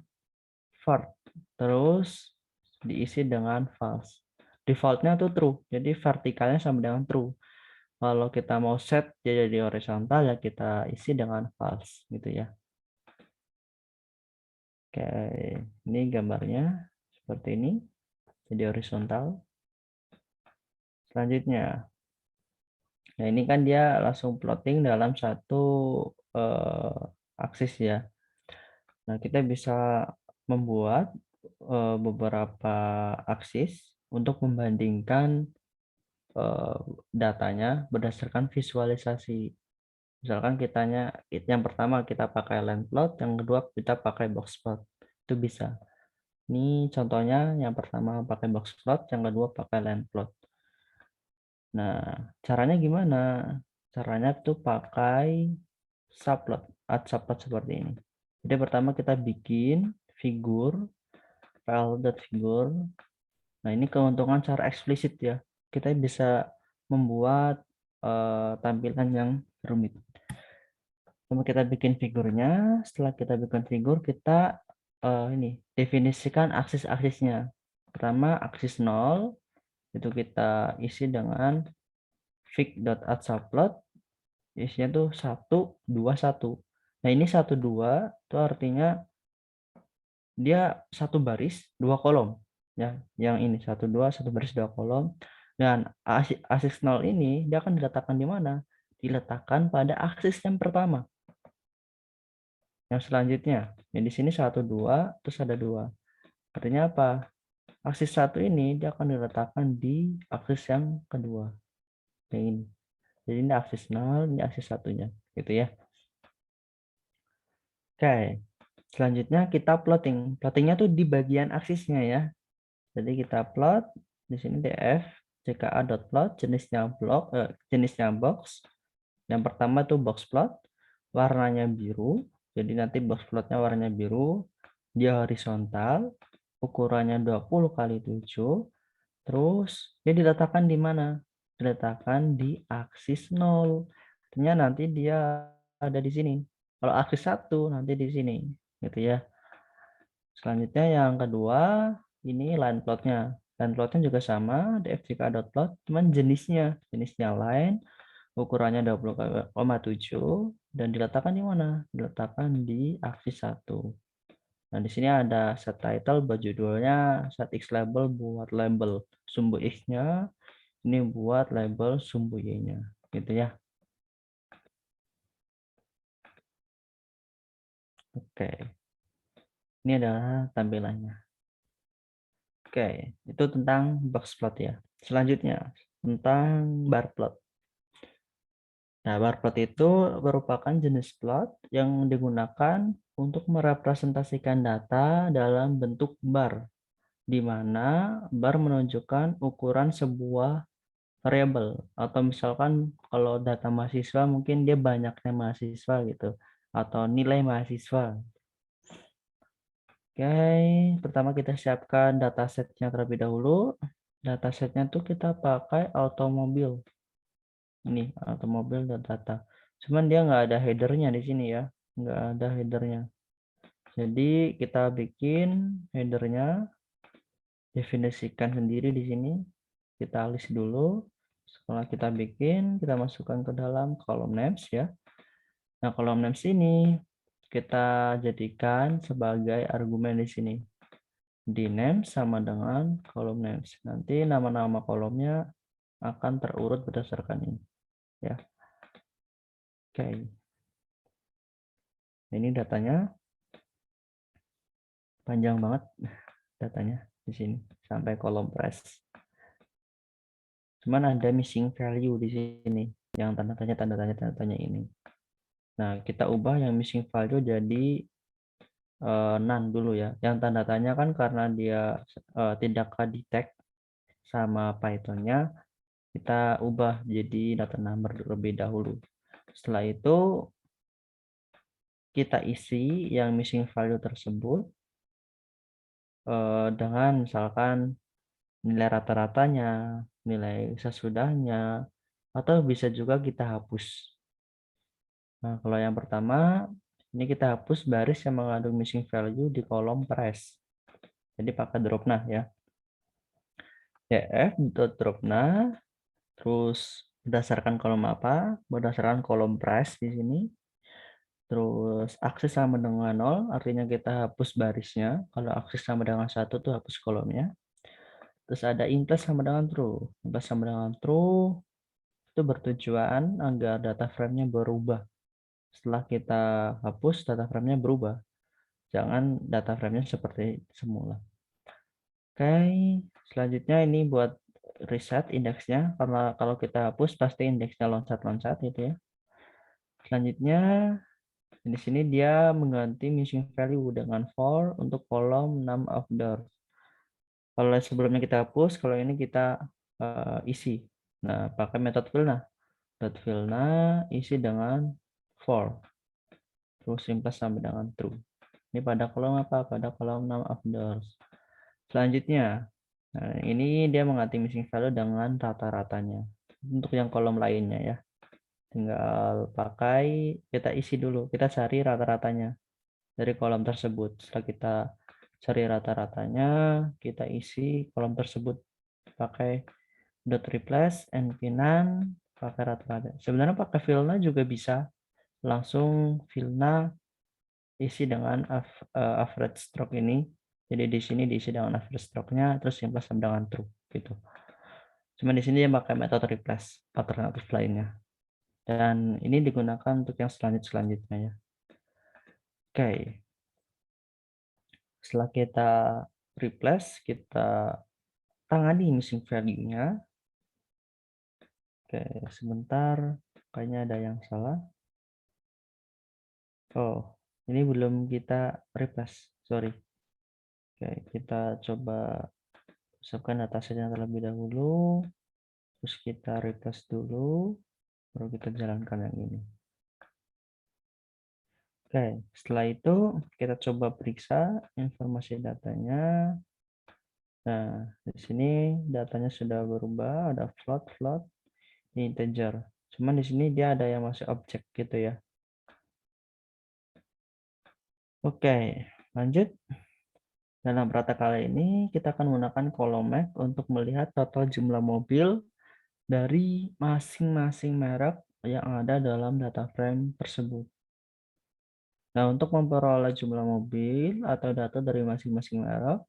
vert, terus diisi dengan false. Defaultnya tuh true, jadi vertikalnya sama dengan true. Kalau kita mau set dia jadi horizontal, ya kita isi dengan false gitu ya. Oke, ini gambarnya seperti ini, jadi horizontal. Selanjutnya, nah ini kan dia langsung plotting dalam satu aksis ya. Nah, kita bisa membuat beberapa aksis untuk membandingkan datanya berdasarkan visualisasi. Misalkan yang pertama kita pakai line plot, yang kedua kita pakai box plot. Itu bisa. Ini contohnya yang pertama pakai box plot, yang kedua pakai line plot. Nah, caranya gimana? Caranya tuh pakai subplot, add subplot seperti ini. Jadi pertama kita bikin figur, file.figur. Nah, ini keuntungan cara eksplisit ya. Kita bisa membuat tampilan yang rumit. Pertama kita bikin figurnya, setelah kita bikin figur, kita ini definisikan aksis-aksisnya. Pertama, aksis 0, itu kita isi dengan fig.addSubplot, isinya tuh 1, 2, 1. Nah, ini 1, 2, itu artinya dia satu baris, 2 kolom. Ya, yang ini 1, 2, satu baris, 2 kolom. Dan aksis 0 ini dia akan diletakkan di mana? Diletakkan pada aksis yang pertama. Yang selanjutnya, ya di sini 1, 2, terus ada 2. Artinya apa? Aksis 1 ini dia akan diletakkan di aksis yang kedua. Yang ini. Jadi ini aksis 0, ini aksis satunya, gitu ya. Oke, selanjutnya kita plotting. Plottingnya tuh di bagian aksisnya ya. Jadi kita plot di sini df jka.plot, jenisnya box. Yang pertama tuh box plot, warnanya biru. Jadi nanti box plotnya warnanya biru, dia horizontal, ukurannya 20 kali 7. Terus dia diletakkan di mana? Diletakkan di aksis 0. Artinya nanti dia ada di sini. Kalau aksis 1 nanti di sini, gitu ya. Selanjutnya yang kedua, ini line plotnya. Line plotnya juga sama, dfjk.plot, cuman jenisnya line, ukurannya 20,7 dan diletakkan di mana? Diletakkan di aksis 1. Nah, di sini ada set title buat judulnya, set x label buat label sumbu x-nya, ini buat label sumbu y-nya, gitu ya. Oke, ini adalah tampilannya. Oke, itu tentang box plot ya. Selanjutnya, tentang bar plot. Nah, bar plot itu merupakan jenis plot yang digunakan untuk merepresentasikan data dalam bentuk bar, di mana bar menunjukkan ukuran sebuah variabel. Atau misalkan kalau data mahasiswa mungkin dia banyaknya mahasiswa gitu, atau nilai mahasiswa. Oke, pertama kita siapkan datasetnya terlebih dahulu. Datasetnya tuh kita pakai automobil. Ini automobil dan data. Cuman dia nggak ada headernya di sini ya, nggak ada headernya. Jadi kita bikin headernya, definisikan sendiri di sini. Kita list dulu. Setelah kita bikin, kita masukkan ke dalam kolom names ya. Nah, kolom names ini kita jadikan sebagai argumen di sini. Di names sama dengan kolom names. Nanti nama-nama kolomnya akan terurut berdasarkan ini. Ya, oke. Ini datanya panjang banget, datanya di sini sampai kolom price. Cuman ada missing value di sini, yang tanda tanya ini. Nah, kita ubah yang missing value jadi none dulu ya. Yang tanda tanya kan karena dia tidak detect sama Python-nya, kita ubah jadi data number terlebih dahulu. Setelah itu kita isi yang missing value tersebut dengan misalkan nilai rata-ratanya, nilai sesudahnya, atau bisa juga kita hapus. Nah, kalau yang pertama, ini kita hapus baris yang mengandung missing value di kolom price. Jadi pakai drop nah ya. df.dropNah, terus berdasarkan kolom apa? Berdasarkan kolom price di sini. Terus akses sama dengan 0, artinya kita hapus barisnya. Kalau akses sama dengan 1 tuh hapus kolomnya. Terus ada imples sama dengan true. Imples sama dengan true itu bertujuan agar data frame-nya berubah. Setelah kita hapus, data frame-nya berubah. Jangan data frame-nya seperti semula. Oke, selanjutnya ini buat reset indeksnya. Karena kalau kita hapus pasti indeksnya loncat-loncat gitu ya. Selanjutnya di sini dia mengganti missing value dengan for untuk kolom name of doors. Kalau sebelumnya kita hapus, kalau ini kita isi. Nah, pakai metode fillNah. Metode fillNah isi dengan for. Terus simple sama dengan true. Ini pada kolom apa? Pada kolom name of doors. Selanjutnya, nah ini dia mengganti missing value dengan rata-ratanya. Untuk yang kolom lainnya ya. Tinggal pakai, kita isi dulu. Kita cari rata-ratanya dari kolom tersebut. Setelah kita cari rata-ratanya, kita isi kolom tersebut pakai dot replace np-none pakai rata-rata. Sebenarnya pakai fillNah juga bisa. Langsung fillNah isi dengan average stroke ini. Jadi di sini diisi dengan average stroke-nya, terus yang plus sama dengan true gitu. Cuma di sini dia pakai metode replace alternatif lainnya. Dan ini digunakan untuk yang selanjutnya ya. Oke. Setelah kita replace, kita tangani missing value-nya. Oke, sebentar. Kayaknya ada yang salah. Oh, ini belum kita replace. Sorry. Oke, kita coba masukkan datasetnya terlebih dahulu. Terus kita replace dulu. Baru kita jalankan yang ini. Oke, setelah itu kita coba periksa informasi datanya. Nah, di sini datanya sudah berubah, ada float, integer. Cuman di sini dia ada yang masih objek gitu ya. Oke, lanjut. Dalam praktek kali ini kita akan menggunakan column untuk melihat total jumlah mobil dari masing-masing merek yang ada dalam data frame tersebut. Nah, untuk memperoleh jumlah mobil atau data dari masing-masing merek,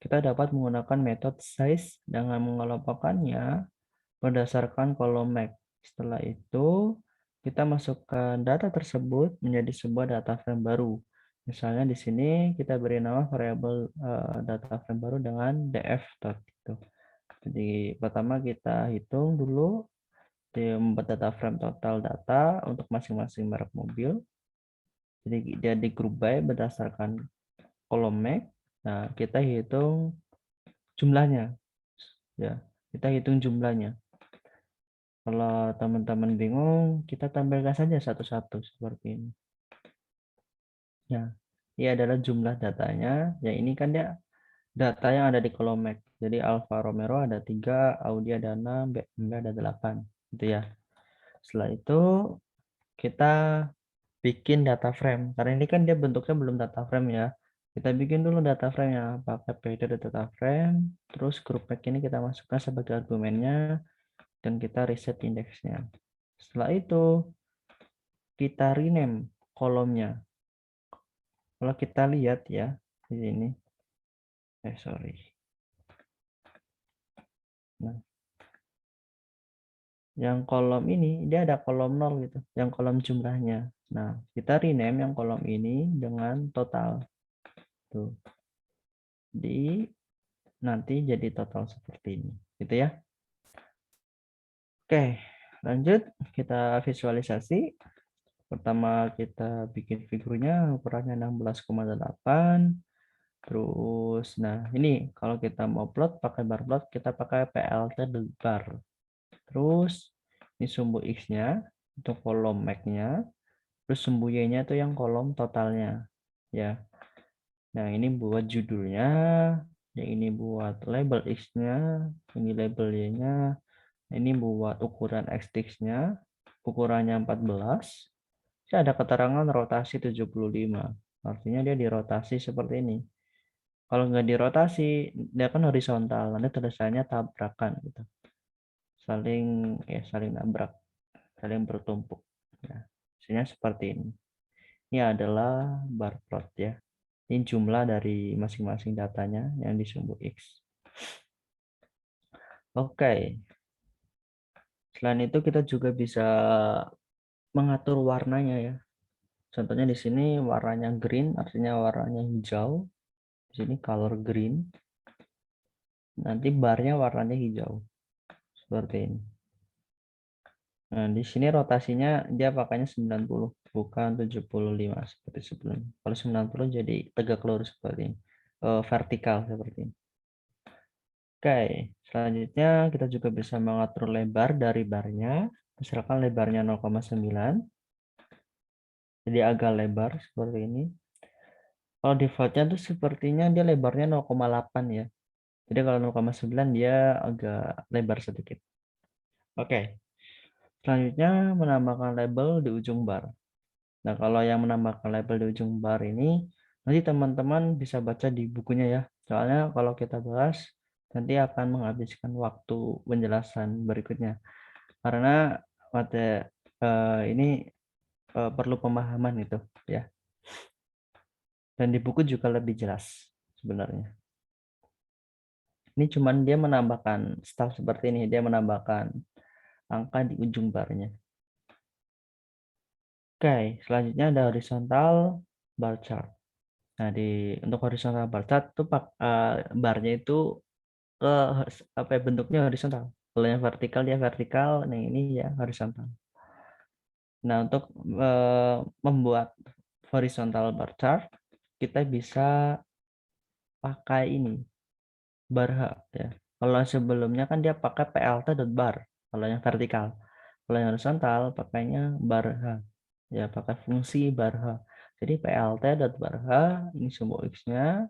kita dapat menggunakan metode size dengan mengelompokkannya berdasarkan kolom Mac. Setelah itu, kita masukkan data tersebut menjadi sebuah data frame baru. Misalnya di sini kita beri nama variabel data frame baru dengan df. Gitu. Jadi pertama kita hitung dulu di membuat data frame total data untuk masing-masing merek mobil. Jadi dia di group by berdasarkan kolom Mac. Nah, kita hitung jumlahnya. Ya, kita hitung jumlahnya. Kalau teman-teman bingung, kita tampilkan saja satu-satu seperti ini. Ya, ini adalah jumlah datanya. Ya, ini kan dia data yang ada di kolom Mac. Jadi Alfa Romeo ada 3, Audi ada 6, BMW ada 8. Gitu ya. Setelah itu kita bikin data frame. Karena ini kan dia bentuknya belum data frame ya. Kita bikin dulu data frame-nya. Pakai pd data frame. Terus grup Mac ini kita masukkan sebagai argumennya. Dan kita reset indeksnya. Setelah itu kita rename kolomnya. Kalau kita lihat ya di sini, sorry. Nah, yang kolom ini dia ada kolom 0 gitu, yang kolom jumlahnya. Nah, kita rename yang kolom ini dengan total. Tuh. Nanti jadi total seperti ini, gitu ya. Oke, lanjut kita visualisasi. Pertama kita bikin figurnya ukurannya 16,8. Terus, nah ini kalau kita mau plot pakai bar plot, kita pakai plt bar. Terus ini sumbu x-nya untuk kolom max-nya, terus sumbu y-nya itu yang kolom totalnya, ya. Nah ini buat judulnya, yang ini buat label x-nya, ini label y-nya, ini buat ukuran x-nya, ukurannya 14. Ada keterangan rotasi 75. Artinya dia dirotasi seperti ini. Kalau nggak dirotasi, dia kan horizontal. Nanti tulisannya tabrakan gitu. Saling nabrak, saling bertumpuk. Nah, hasilnya seperti ini. Ini adalah bar plot ya. Ini jumlah dari masing-masing datanya yang di sumbu X. Oke. Selain itu kita juga bisa mengatur warnanya ya. Contohnya di sini warnanya green, artinya warnanya hijau. Di sini color green. Nanti barnya warnanya hijau. Seperti ini. Nah, di sini rotasinya dia pakainya 90, bukan 75 seperti sebelumnya. Kalau 90 jadi tegak lurus seperti ini. Vertikal seperti ini. Oke, selanjutnya kita juga bisa mengatur lebar dari barnya. Misalkan lebarnya 0,9. Jadi agak lebar seperti ini. Kalau defaultnya tuh sepertinya dia lebarnya 0,8 ya. Jadi kalau 0,9 dia agak lebar sedikit. Oke. Selanjutnya menambahkan label di ujung bar. Nah, kalau yang menambahkan label di ujung bar ini, nanti teman-teman bisa baca di bukunya ya. Soalnya kalau kita bahas, nanti akan menghabiskan waktu penjelasan berikutnya. Karena ini perlu pemahaman itu ya. Dan di buku juga lebih jelas sebenarnya. Ini cuman dia menambahkan style seperti ini, dia menambahkan angka di ujung barnya. Oke, selanjutnya ada horizontal bar chart. Nah, untuk horizontal bar chart tuh barnya itu ke apa ya, bentuknya horizontal. Kalau yang vertikal dia vertikal, nah ini ya horizontal. Nah, untuk membuat horizontal bar chart kita bisa pakai ini bar H ya. Kalau sebelumnya kan dia pakai plt.bar kalau yang vertikal. Kalau yang horizontal pakainya bar H. Ya, pakai fungsi bar H. Jadi plt.barh ini sumbu x-nya,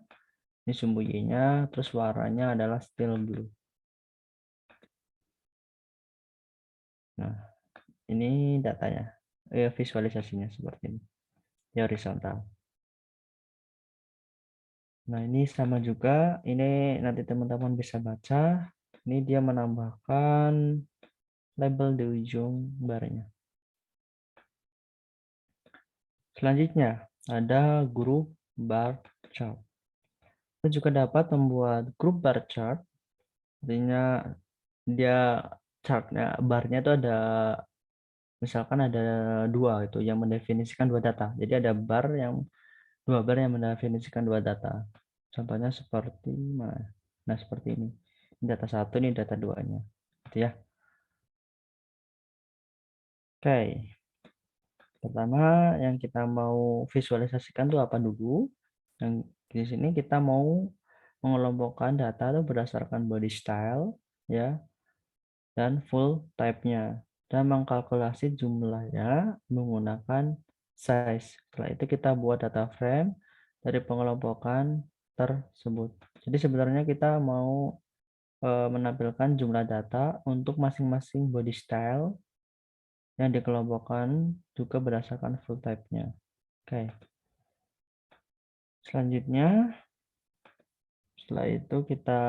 ini sumbu y-nya, terus warnanya adalah steel blue. Nah, ini datanya, visualisasinya seperti ini, di horizontal. Nah, ini sama juga, ini nanti teman-teman bisa baca, ini dia menambahkan label di ujung barnya. Selanjutnya, ada grup bar chart. Kita juga dapat membuat grup bar chart, artinya dia chartnya barnya itu ada, misalkan ada dua itu yang mendefinisikan dua data. Jadi ada dua bar yang mendefinisikan dua data. Contohnya seperti mana? Nah, seperti ini. Ini data satu, ini data duanya. Gitu ya. Oke. Pertama yang kita mau visualisasikan itu apa dulu? Yang di sini kita mau mengelompokkan data itu berdasarkan body style ya dan full type-nya dan mengkalkulasi jumlahnya menggunakan size. Setelah itu kita buat data frame dari pengelompokan tersebut. Jadi sebenarnya kita mau menampilkan jumlah data untuk masing-masing body style yang dikelompokkan juga berdasarkan full type-nya. Oke. Selanjutnya, setelah itu kita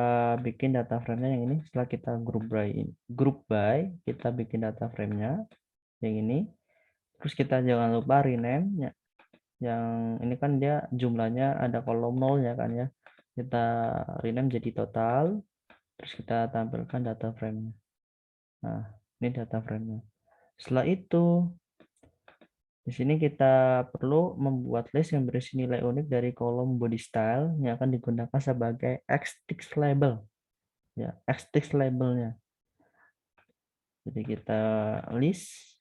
bikin data frame-nya yang ini. Setelah kita group by, kita bikin data frame-nya yang ini. Terus kita jangan lupa rename-nya. Yang ini kan dia jumlahnya ada kolom nolnya kan ya. Kita rename jadi total, terus kita tampilkan data frame-nya. Nah, ini data frame-nya. Setelah itu, di sini kita perlu membuat list yang berisi nilai unik dari kolom body style yang akan digunakan sebagai X-text label. Ya, X-text labelnya. Jadi kita list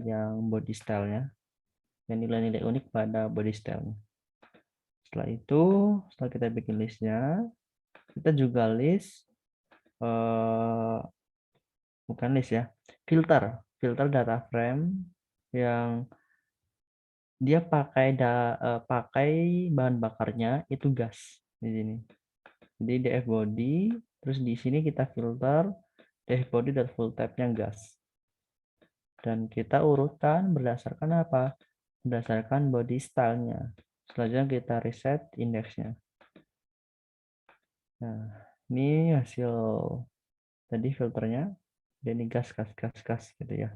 yang body style-nya, yang nilai-nilai unik pada body style-nya. Setelah itu, setelah kita bikin listnya, kita juga list, bukan list ya, filter data frame yang dia pakai bahan bakarnya itu gas di sini. Jadi df body, terus di sini kita filter df body dan full type-nya gas. Dan kita urutkan berdasarkan apa? Berdasarkan body style-nya. Selanjutnya kita reset indeksnya. Nah, ini hasil tadi filternya. Dan ini gas gitu ya.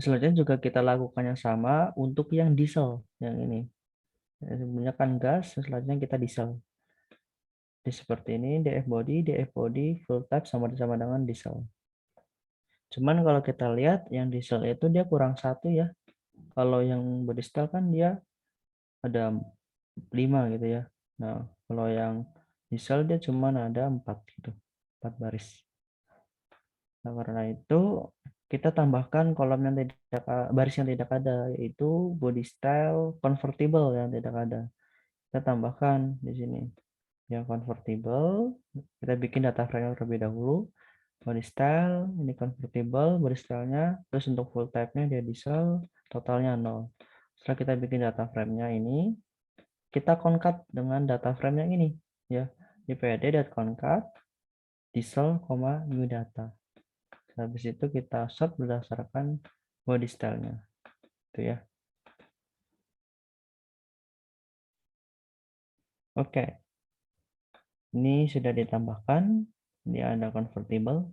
Selanjutnya juga kita lakukan yang sama untuk yang diesel yang ini. Sebenarnya kan gas, selanjutnya kita diesel. Jadi seperti ini df body, full type sama-sama dengan diesel. Cuman kalau kita lihat yang diesel itu dia kurang satu ya. Kalau yang body style kan dia ada 5 gitu ya. Nah, kalau yang diesel dia cuma ada 4 gitu. 4 baris. Nah, karena itu kita tambahkan kolom yang tidak baris yang tidak ada, yaitu body style convertible yang tidak ada. Kita tambahkan di sini yang convertible. Kita bikin data frame terlebih dahulu. Body style ini convertible body stylenya, terus untuk full type-nya dia diesel, totalnya 0. Setelah kita bikin data frame-nya ini, kita concat dengan data frame yang ini ya, di pd.concat diesel, new data. Habis itu kita sort berdasarkan body style-nya itu ya. Oke, ini sudah ditambahkan, ini ada convertible.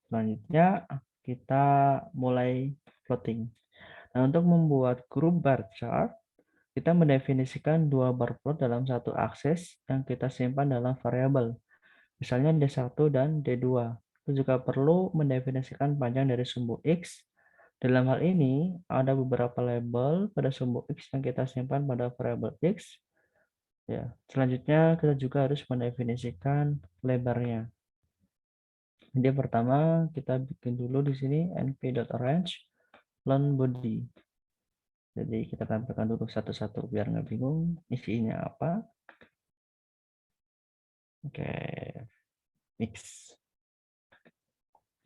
Selanjutnya kita mulai plotting. Nah, untuk membuat group bar chart, kita mendefinisikan dua bar plot dalam satu akses yang kita simpan dalam variabel. Misalnya D1 dan D2. Itu juga perlu mendefinisikan panjang dari sumbu X. Dalam hal ini, ada beberapa label pada sumbu X yang kita simpan pada variabel X. Ya, selanjutnya kita juga harus mendefinisikan lebarnya. Jadi pertama kita bikin dulu di sini np.arrange learn body. Jadi kita tampilkan dulu satu-satu biar nggak bingung isinya apa. Oke, X.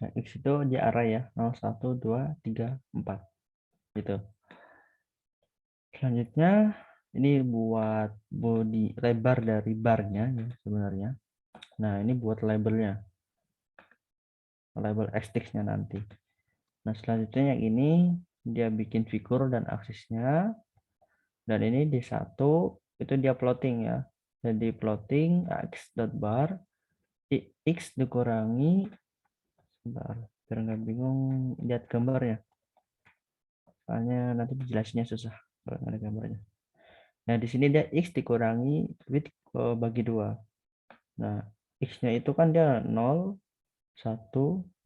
Nah, X itu di array ya, 0, 1, 2, 3, 4. Gitu. Selanjutnya, ini buat body lebar dari barnya ya sebenarnya. Nah, ini buat labelnya. Label X-nya nanti. Nah, selanjutnya yang ini dia bikin figur dan aksisnya. Dan ini di satu itu dia plotting ya. Jadi plotting x.bar x dikurangi, sebentar biar nggak bingung lihat gambarnya, soalnya nanti dijelasinnya susah kalau nggak ada gambarnya. Nah di sini dia x dikurangi width bagi 2. Nah x-nya itu kan dia 0, 1,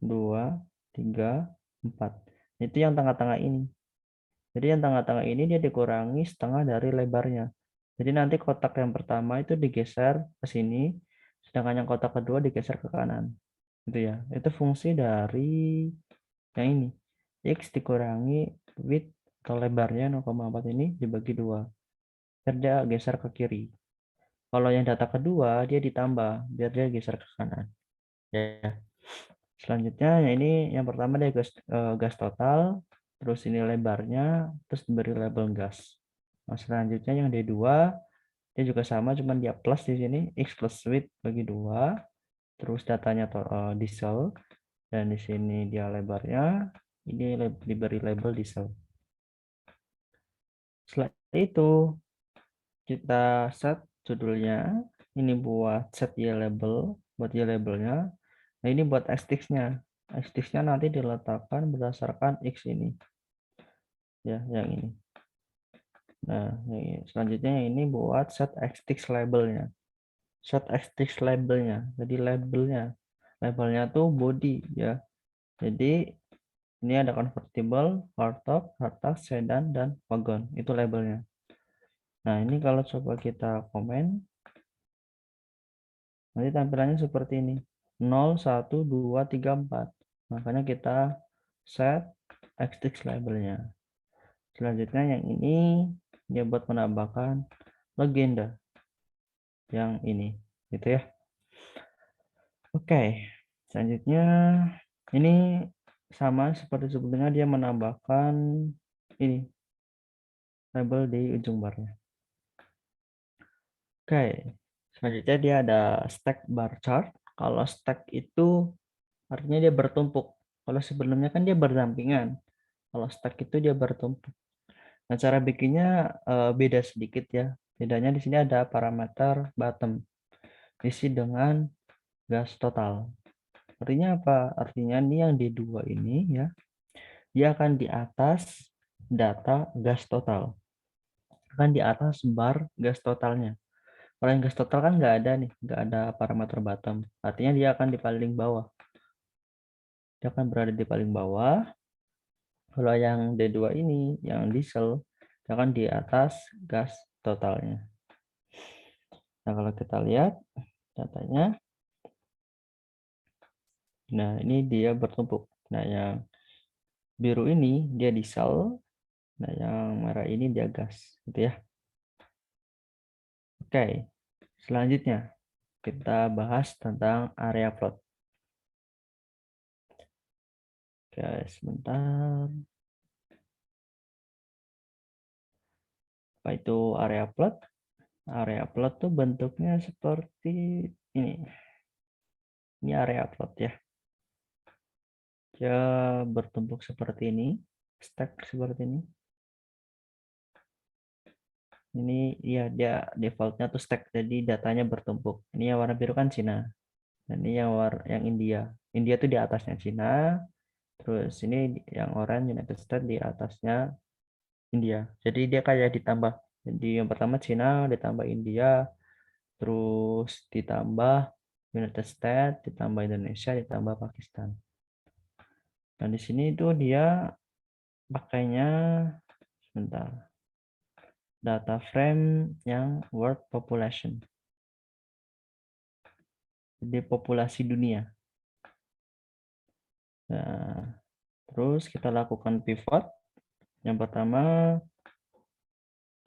2, 3, 4. Itu yang tengah-tengah ini. Jadi yang tengah-tengah ini dia dikurangi setengah dari lebarnya. Jadi nanti kotak yang pertama itu digeser ke sini, sedangkan yang kotak kedua digeser ke kanan. Gitu ya. Itu fungsi dari yang ini. X dikurangi width atau lebarnya 0,4 ini dibagi 2. Biar dia geser ke kiri. Kalau yang data kedua dia ditambah biar dia geser ke kanan. Ya. Selanjutnya ini yang pertama dia gas total, terus ini lebarnya, terus diberi label gas. Nah, selanjutnya yang D2 dia juga sama, cuman dia plus di sini X plus width bagi 2, terus datanya diesel, dan di sini dia lebarnya, ini diberi label diesel. Setelah itu kita set judulnya, ini buat set y label, buat y labelnya. Nah ini buat x-nya. X-nya nanti diletakkan berdasarkan x ini. Ya, yang ini. Nah, selanjutnya ini buat set xtext labelnya. Set xtext labelnya. Jadi labelnya tuh body ya. Jadi ini ada convertible, hardtop, hardtask, sedan, dan wagon. Itu labelnya. Nah, ini kalau coba kita komen, nanti tampilannya seperti ini. 0, 1, 2, 3, 4. Makanya kita set xtext labelnya. Selanjutnya yang ini dia buat menambahkan legenda yang ini gitu ya. Oke, selanjutnya ini sama seperti sebelumnya, dia menambahkan ini label di ujung barnya. Oke, selanjutnya dia ada stack bar chart. Kalau stack itu artinya dia bertumpuk. Kalau sebelumnya kan dia berdampingan. Kalau stack itu dia bertumpuk. Nah, cara bikinnya beda sedikit ya. Bedanya di sini ada parameter bottom isi dengan gas total. Artinya apa? Artinya ini yang D2 ini ya, dia akan di atas data gas total. Akan di atas bar gas totalnya. Kalau yang gas total kan nggak ada nih, nggak ada parameter bottom. Artinya dia akan di paling bawah. Dia akan berada di paling bawah. Kalau yang D2 ini, yang diesel, dia akan di atas gas totalnya. Nah, kalau kita lihat datanya, nah ini dia bertumpuk. Nah, yang biru ini dia diesel, nah yang merah ini dia gas, gitu ya. Oke, selanjutnya kita bahas tentang area plot. Oke, sebentar. Apa itu area plot? Area plot tuh bentuknya seperti ini. Ini area plot ya. Dia bertumpuk seperti ini, stack seperti ini. Ini ya dia defaultnya tuh stack, jadi datanya bertumpuk. Ini yang warna biru kan Cina. Dan ini yang India. India tuh di atasnya Cina. Terus ini yang oranye United States di atasnya India. Jadi dia kayak ditambah. Jadi yang pertama Cina, ditambah India, terus ditambah United States, ditambah Indonesia, ditambah Pakistan. Nah, di sini itu dia pakainya sebentar. Data frame yang world population. Jadi populasi dunia. Nah, terus kita lakukan pivot. Yang pertama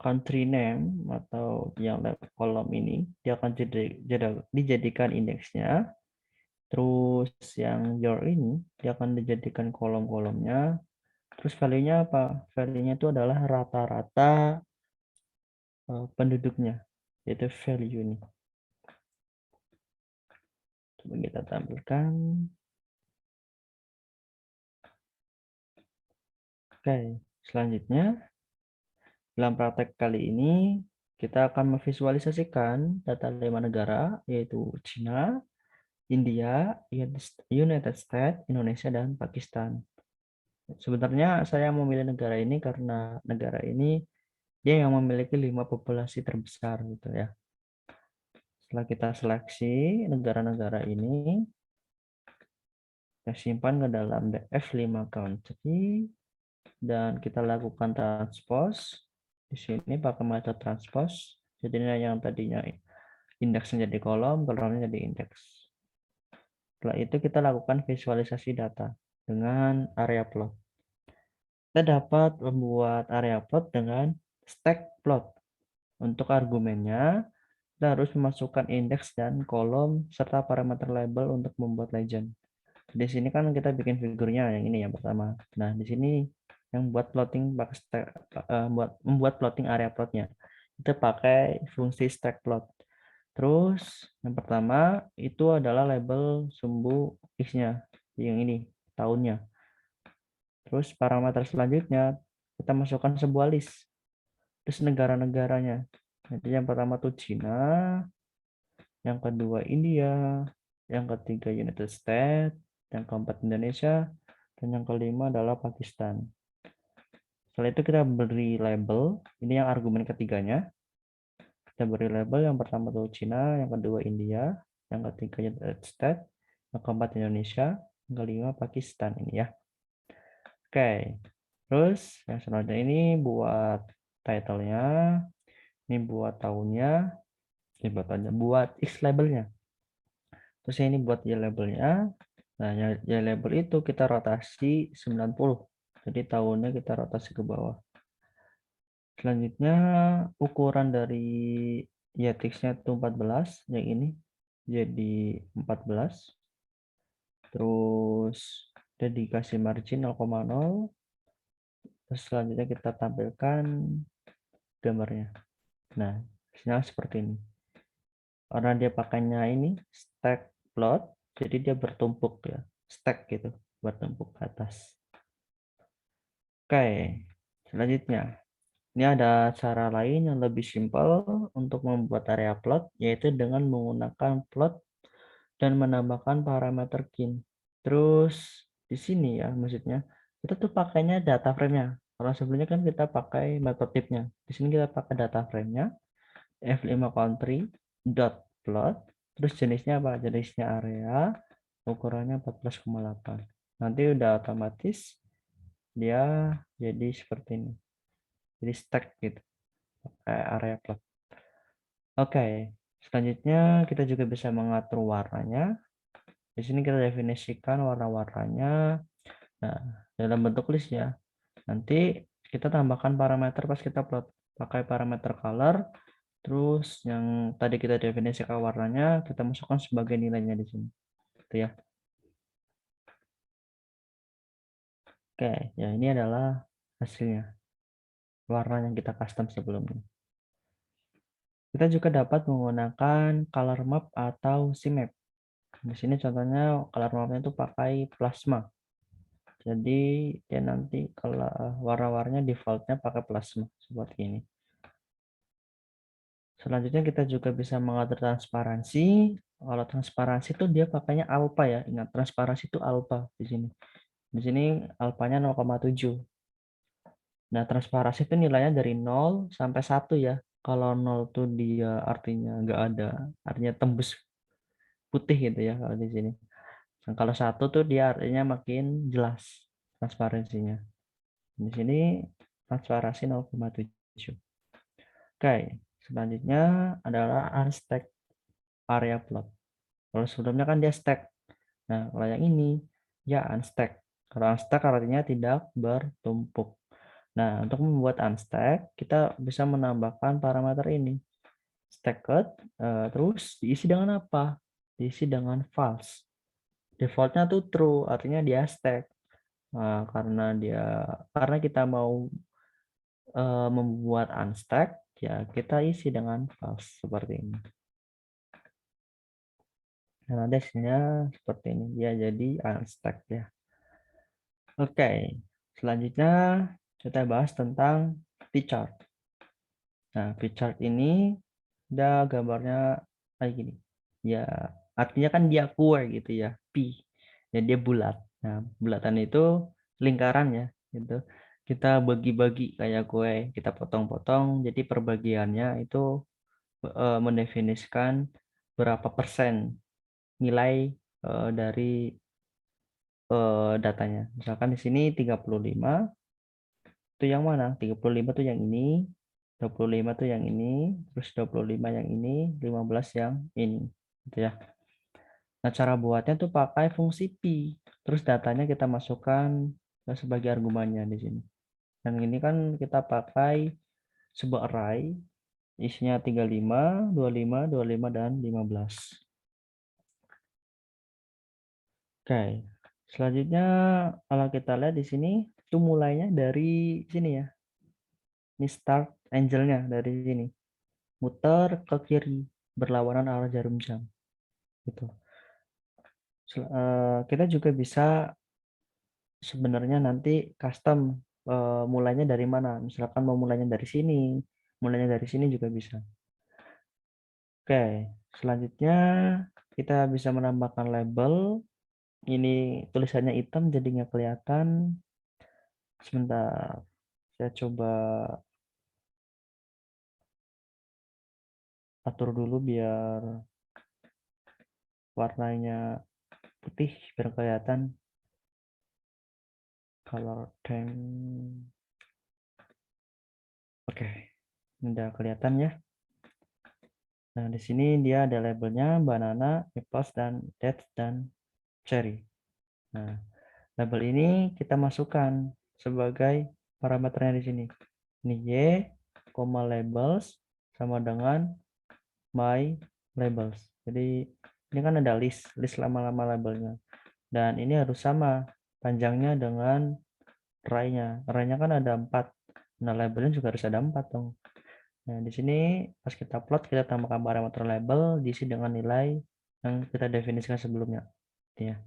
country name atau yang kolom ini dia akan dijadikan indeksnya. Terus yang your ini dia akan dijadikan kolom-kolomnya. Terus value-nya apa? Value-nya itu adalah rata-rata penduduknya, yaitu value ini. Coba kita tampilkan. Oke, selanjutnya dalam praktek kali ini kita akan memvisualisasikan data 5 negara, yaitu China, India, United States, Indonesia, dan Pakistan. Sebenarnya saya memilih negara ini karena negara ini dia yang memiliki 5 populasi terbesar gitu ya. Setelah kita seleksi negara-negara ini, kita simpan ke dalam F5 country dan kita lakukan transpose. Di sini pakai metode transpose. Jadinya yang tadinya indeksnya jadi kolom, kolomnya jadi indeks. Setelah itu kita lakukan visualisasi data dengan area plot. Kita dapat membuat area plot dengan stack plot. Untuk argumennya, kita harus memasukkan indeks dan kolom serta parameter label untuk membuat legend. Di sini kan kita bikin figurnya yang ini yang pertama. Nah, di sini yang buat plotting pakai stack, membuat plotting area plotnya. Kita pakai fungsi stack plot. Terus yang pertama itu adalah label sumbu X-nya yang ini tahunnya. Terus parameter selanjutnya kita masukkan sebuah list. Terus negara-negaranya. Jadi yang pertama tuh Cina, yang kedua India, yang ketiga United States, yang keempat Indonesia, dan yang kelima adalah Pakistan. Setelah itu kita beri label. Ini yang argumen ketiganya. Kita beri label yang pertama tuh Cina, yang kedua India, yang ketiga United States, yang keempat Indonesia, yang kelima Pakistan ini ya. Oke, terus yang selanjutnya ini buat title-nya, ini buat tahunnya, ini buat X labelnya. Terus ini buat Y labelnya. Nah, Y label itu kita rotasi 90. Jadi tahunnya kita rotasi ke bawah. Selanjutnya ukuran dari YTX-nya itu 14, yang ini jadi 14. Terus kita dikasih margin 0,0. Terus selanjutnya kita tampilkan gambarnya. Nah, hasilnya seperti ini. Karena dia pakainya ini stack plot, jadi dia bertumpuk ya, stack gitu, bertumpuk ke atas. Oke, selanjutnya ini ada cara lain yang lebih simpel untuk membuat area plot, yaitu dengan menggunakan plot dan menambahkan parameter kin. Terus di sini ya, maksudnya kita tuh pakainya data frame-nya. Kalau sebelumnya kan kita pakai metotipnya. Di sini kita pakai data frame-nya, F5 country dot plot. Terus jenisnya apa? Jenisnya area, ukurannya 14,8. Nanti udah otomatis dia jadi seperti ini. Jadi stack gitu, kayak area plot. Oke, selanjutnya kita juga bisa mengatur warnanya. Di sini kita definisikan warna-warnanya. Nah, dalam bentuk list ya. Nanti kita tambahkan parameter pas kita plot. Pakai parameter color. Terus yang tadi kita definisikan warnanya, kita masukkan sebagai nilainya di sini. Gitu ya. Oke, ya ini adalah hasilnya. Warna yang kita custom sebelumnya. Kita juga dapat menggunakan color map atau CMap. Di sini contohnya color mapnya itu pakai plasma. Jadi dia nanti kalau warna-warnanya defaultnya pakai plasma seperti ini. Selanjutnya kita juga bisa mengatur transparansi. Kalau transparansi itu dia pakainya alpha ya. Ingat transparansi itu alpha di sini. Di sini alpanya 0,7. Nah, transparansi itu nilainya dari 0 sampai 1 ya. Kalau 0 tuh dia artinya nggak ada, artinya tembus putih gitu ya kalau di sini. Dan kalau 1 tuh dia artinya makin jelas transparansinya. Di sini transparansi 0,7. Oke, selanjutnya adalah unstack area plot. Kalau sebelumnya kan dia stack. Nah, kalau yang ini ya unstack. Kalau unstack artinya tidak bertumpuk. Nah, untuk membuat unstack, kita bisa menambahkan parameter ini. Stacked, terus diisi dengan apa? Diisi dengan false. Defaultnya tuh true, artinya dia stack. Nah, karena kita mau membuat unstack, ya kita isi dengan false seperti ini. Nah, hasilnya seperti ini. Dia jadi unstack ya. Oke, selanjutnya kita bahas tentang P-chart. Nah, P-chart ini ada gambarnya kayak gini. Ya, artinya kan dia kue gitu ya, P. Ya, dia bulat. Nah, bulatan itu lingkaran ya, gitu. Kita bagi-bagi kayak kue, kita potong-potong. Jadi perbagiannya itu mendefinisikan berapa persen nilai dari datanya. Misalkan di sini 35 itu yang mana? 35 tuh yang ini, 25 tuh yang ini, terus 25 yang ini, 15 yang ini. Gitu ya. Nah, cara buatnya tuh pakai fungsi pi. Terus datanya kita masukkan sebagai argumennya di sini. Yang ini kan kita pakai sebuah array isinya 35, 25, 25 dan 15. Oke. Selanjutnya kalau kita lihat di sini itu mulainya dari sini ya. Ini start angle-nya dari sini. Muter ke kiri berlawanan arah jarum jam. Gitu. Kita juga bisa sebenarnya nanti custom mulainya dari mana. Misalkan mau mulainya dari sini, mulainya dari sini juga bisa. Oke, selanjutnya kita bisa menambahkan label. Ini tulisannya hitam jadi nggak kelihatan. Sebentar, Saya coba atur dulu biar warnanya putih biar kelihatan color time. Oke, ini udah kelihatan ya. Nah, di sini dia ada labelnya banana, apples, dan dates, dan cherry. Nah, label ini kita masukkan sebagai parameternya di sini. Ini y, labels sama dengan my labels. Jadi ini kan ada list lama-lama labelnya. Dan ini harus sama panjangnya dengan array-nya. Array-nya kan ada 4. Nah, labelnya juga harus ada 4 dong. Nah, di sini pas kita plot, kita tambahkan parameter label diisi dengan nilai yang kita definisikan sebelumnya. Ya.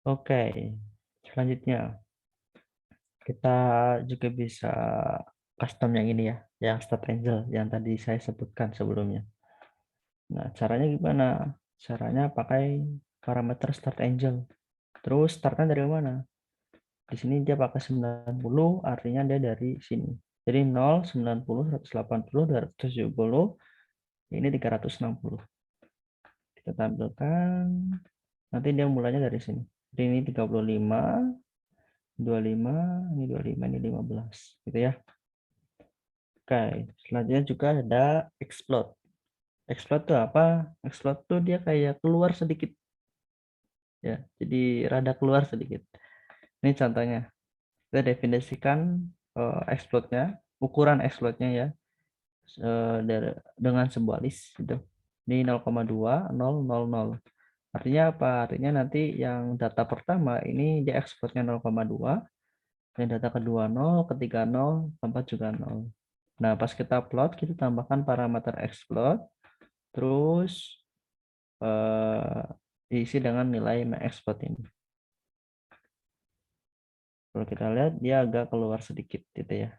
Oke, selanjutnya kita juga bisa custom yang ini ya, yang start angel yang tadi saya sebutkan sebelumnya. Nah, caranya gimana? Caranya pakai parameter start angel. Terus startnya dari mana? Di sini dia pakai 90, artinya dia dari sini. Jadi 0, 90, 180, 270, ini 360. Kita tampilkan, nanti dia mulanya dari sini. Jadi ini 35, 25, ini 25, ini 15. Gitu ya. Oke, selanjutnya juga ada explode. Explode itu apa? Explode tuh dia kayak keluar sedikit. Ya, jadi rada keluar sedikit. Ini contohnya. Kita definisikan explode-nya, ukuran explode-nya ya. Dengan sebuah list gitu. Ini 0,2, 0, 0, 0. Artinya apa? Artinya nanti yang data pertama ini dia explode-nya 0,2, yang data kedua 0, ketiga 0, keempat juga 0. Nah, pas kita plot, kita tambahkan parameter explode, terus diisi dengan nilai explode ini. Kalau kita lihat, dia agak keluar sedikit gitu ya.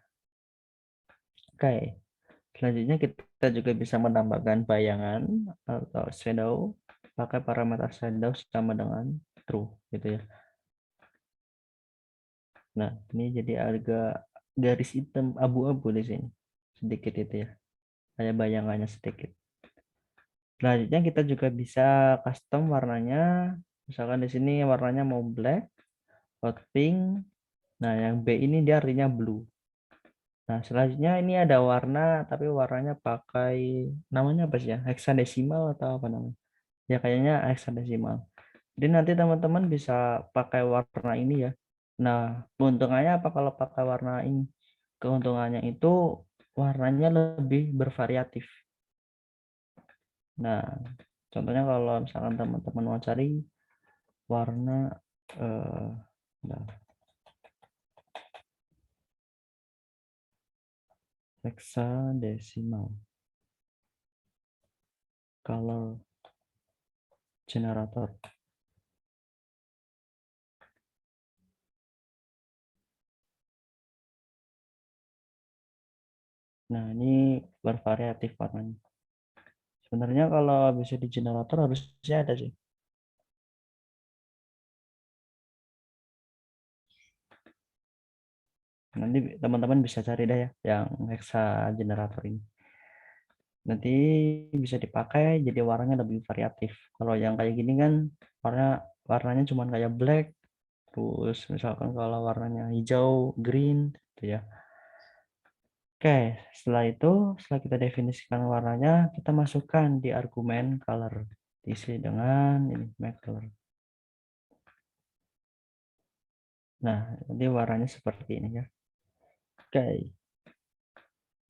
Oke. Selanjutnya kita juga bisa menambahkan bayangan atau shadow pakai parameter shadow sama dengan true gitu ya. Nah, ini jadi agak garis hitam abu-abu di sini. Sedikit itu ya. Kayak bayangannya sedikit. Selanjutnya kita juga bisa custom warnanya. Misalkan di sini warnanya mau black, hot pink. Nah, yang B ini dia artinya blue. Nah, selanjutnya ini ada warna tapi warnanya pakai namanya apa sih ya? Hexadesimal atau apa namanya? Ya kayaknya hexadesimal. Jadi nanti teman-teman bisa pakai warna ini ya. Nah, keuntungannya apa kalau pakai warna ini? Keuntungannya itu warnanya lebih bervariatif. Nah, contohnya kalau misalkan teman-teman mau cari warna nah, hexadecimal color generator. Nah, ini bervariatif warnanya. Sebenarnya kalau bisa di generator harusnya ada sih. Nanti teman-teman bisa cari deh ya yang hexa generator ini. Nanti bisa dipakai jadi warnanya lebih variatif. Kalau yang kayak gini kan warnanya cuma kayak black, terus misalkan kalau warnanya hijau, green gitu ya. Oke, setelah kita definisikan warnanya, kita masukkan di argumen color. Diisi dengan ini make color. Nah, nanti warnanya seperti ini ya. Oke.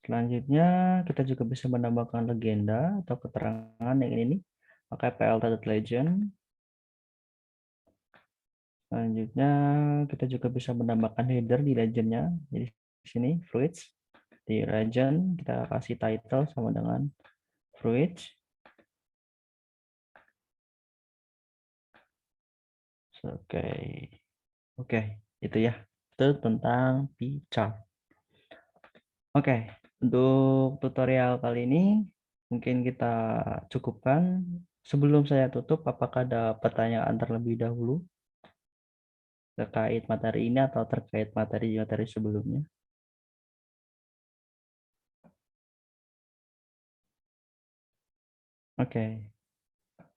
Selanjutnya kita juga bisa menambahkan legenda atau keterangan yang ini pakai plt.legend. Selanjutnya kita juga bisa menambahkan header di legendnya. Jadi di sini fruits di legend kita kasih title sama dengan fruits. Oke, oke itu ya. Itu tentang picture. Oke, untuk tutorial kali ini mungkin kita cukupkan. Sebelum saya tutup, apakah ada pertanyaan terlebih dahulu? terkait materi ini atau terkait materi-materi sebelumnya? Oke,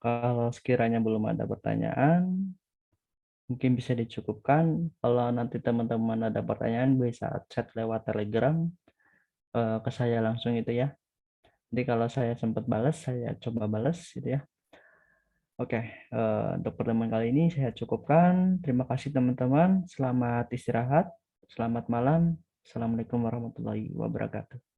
kalau sekiranya belum ada pertanyaan, mungkin bisa dicukupkan. Kalau nanti teman-teman ada pertanyaan bisa chat lewat Telegram ke saya langsung itu ya. Jadi kalau saya sempat balas, saya coba balas gitu ya. Oke, untuk pertemuan kali ini saya cukupkan. Terima kasih teman-teman. Selamat istirahat. Selamat malam. Assalamualaikum warahmatullahi wabarakatuh.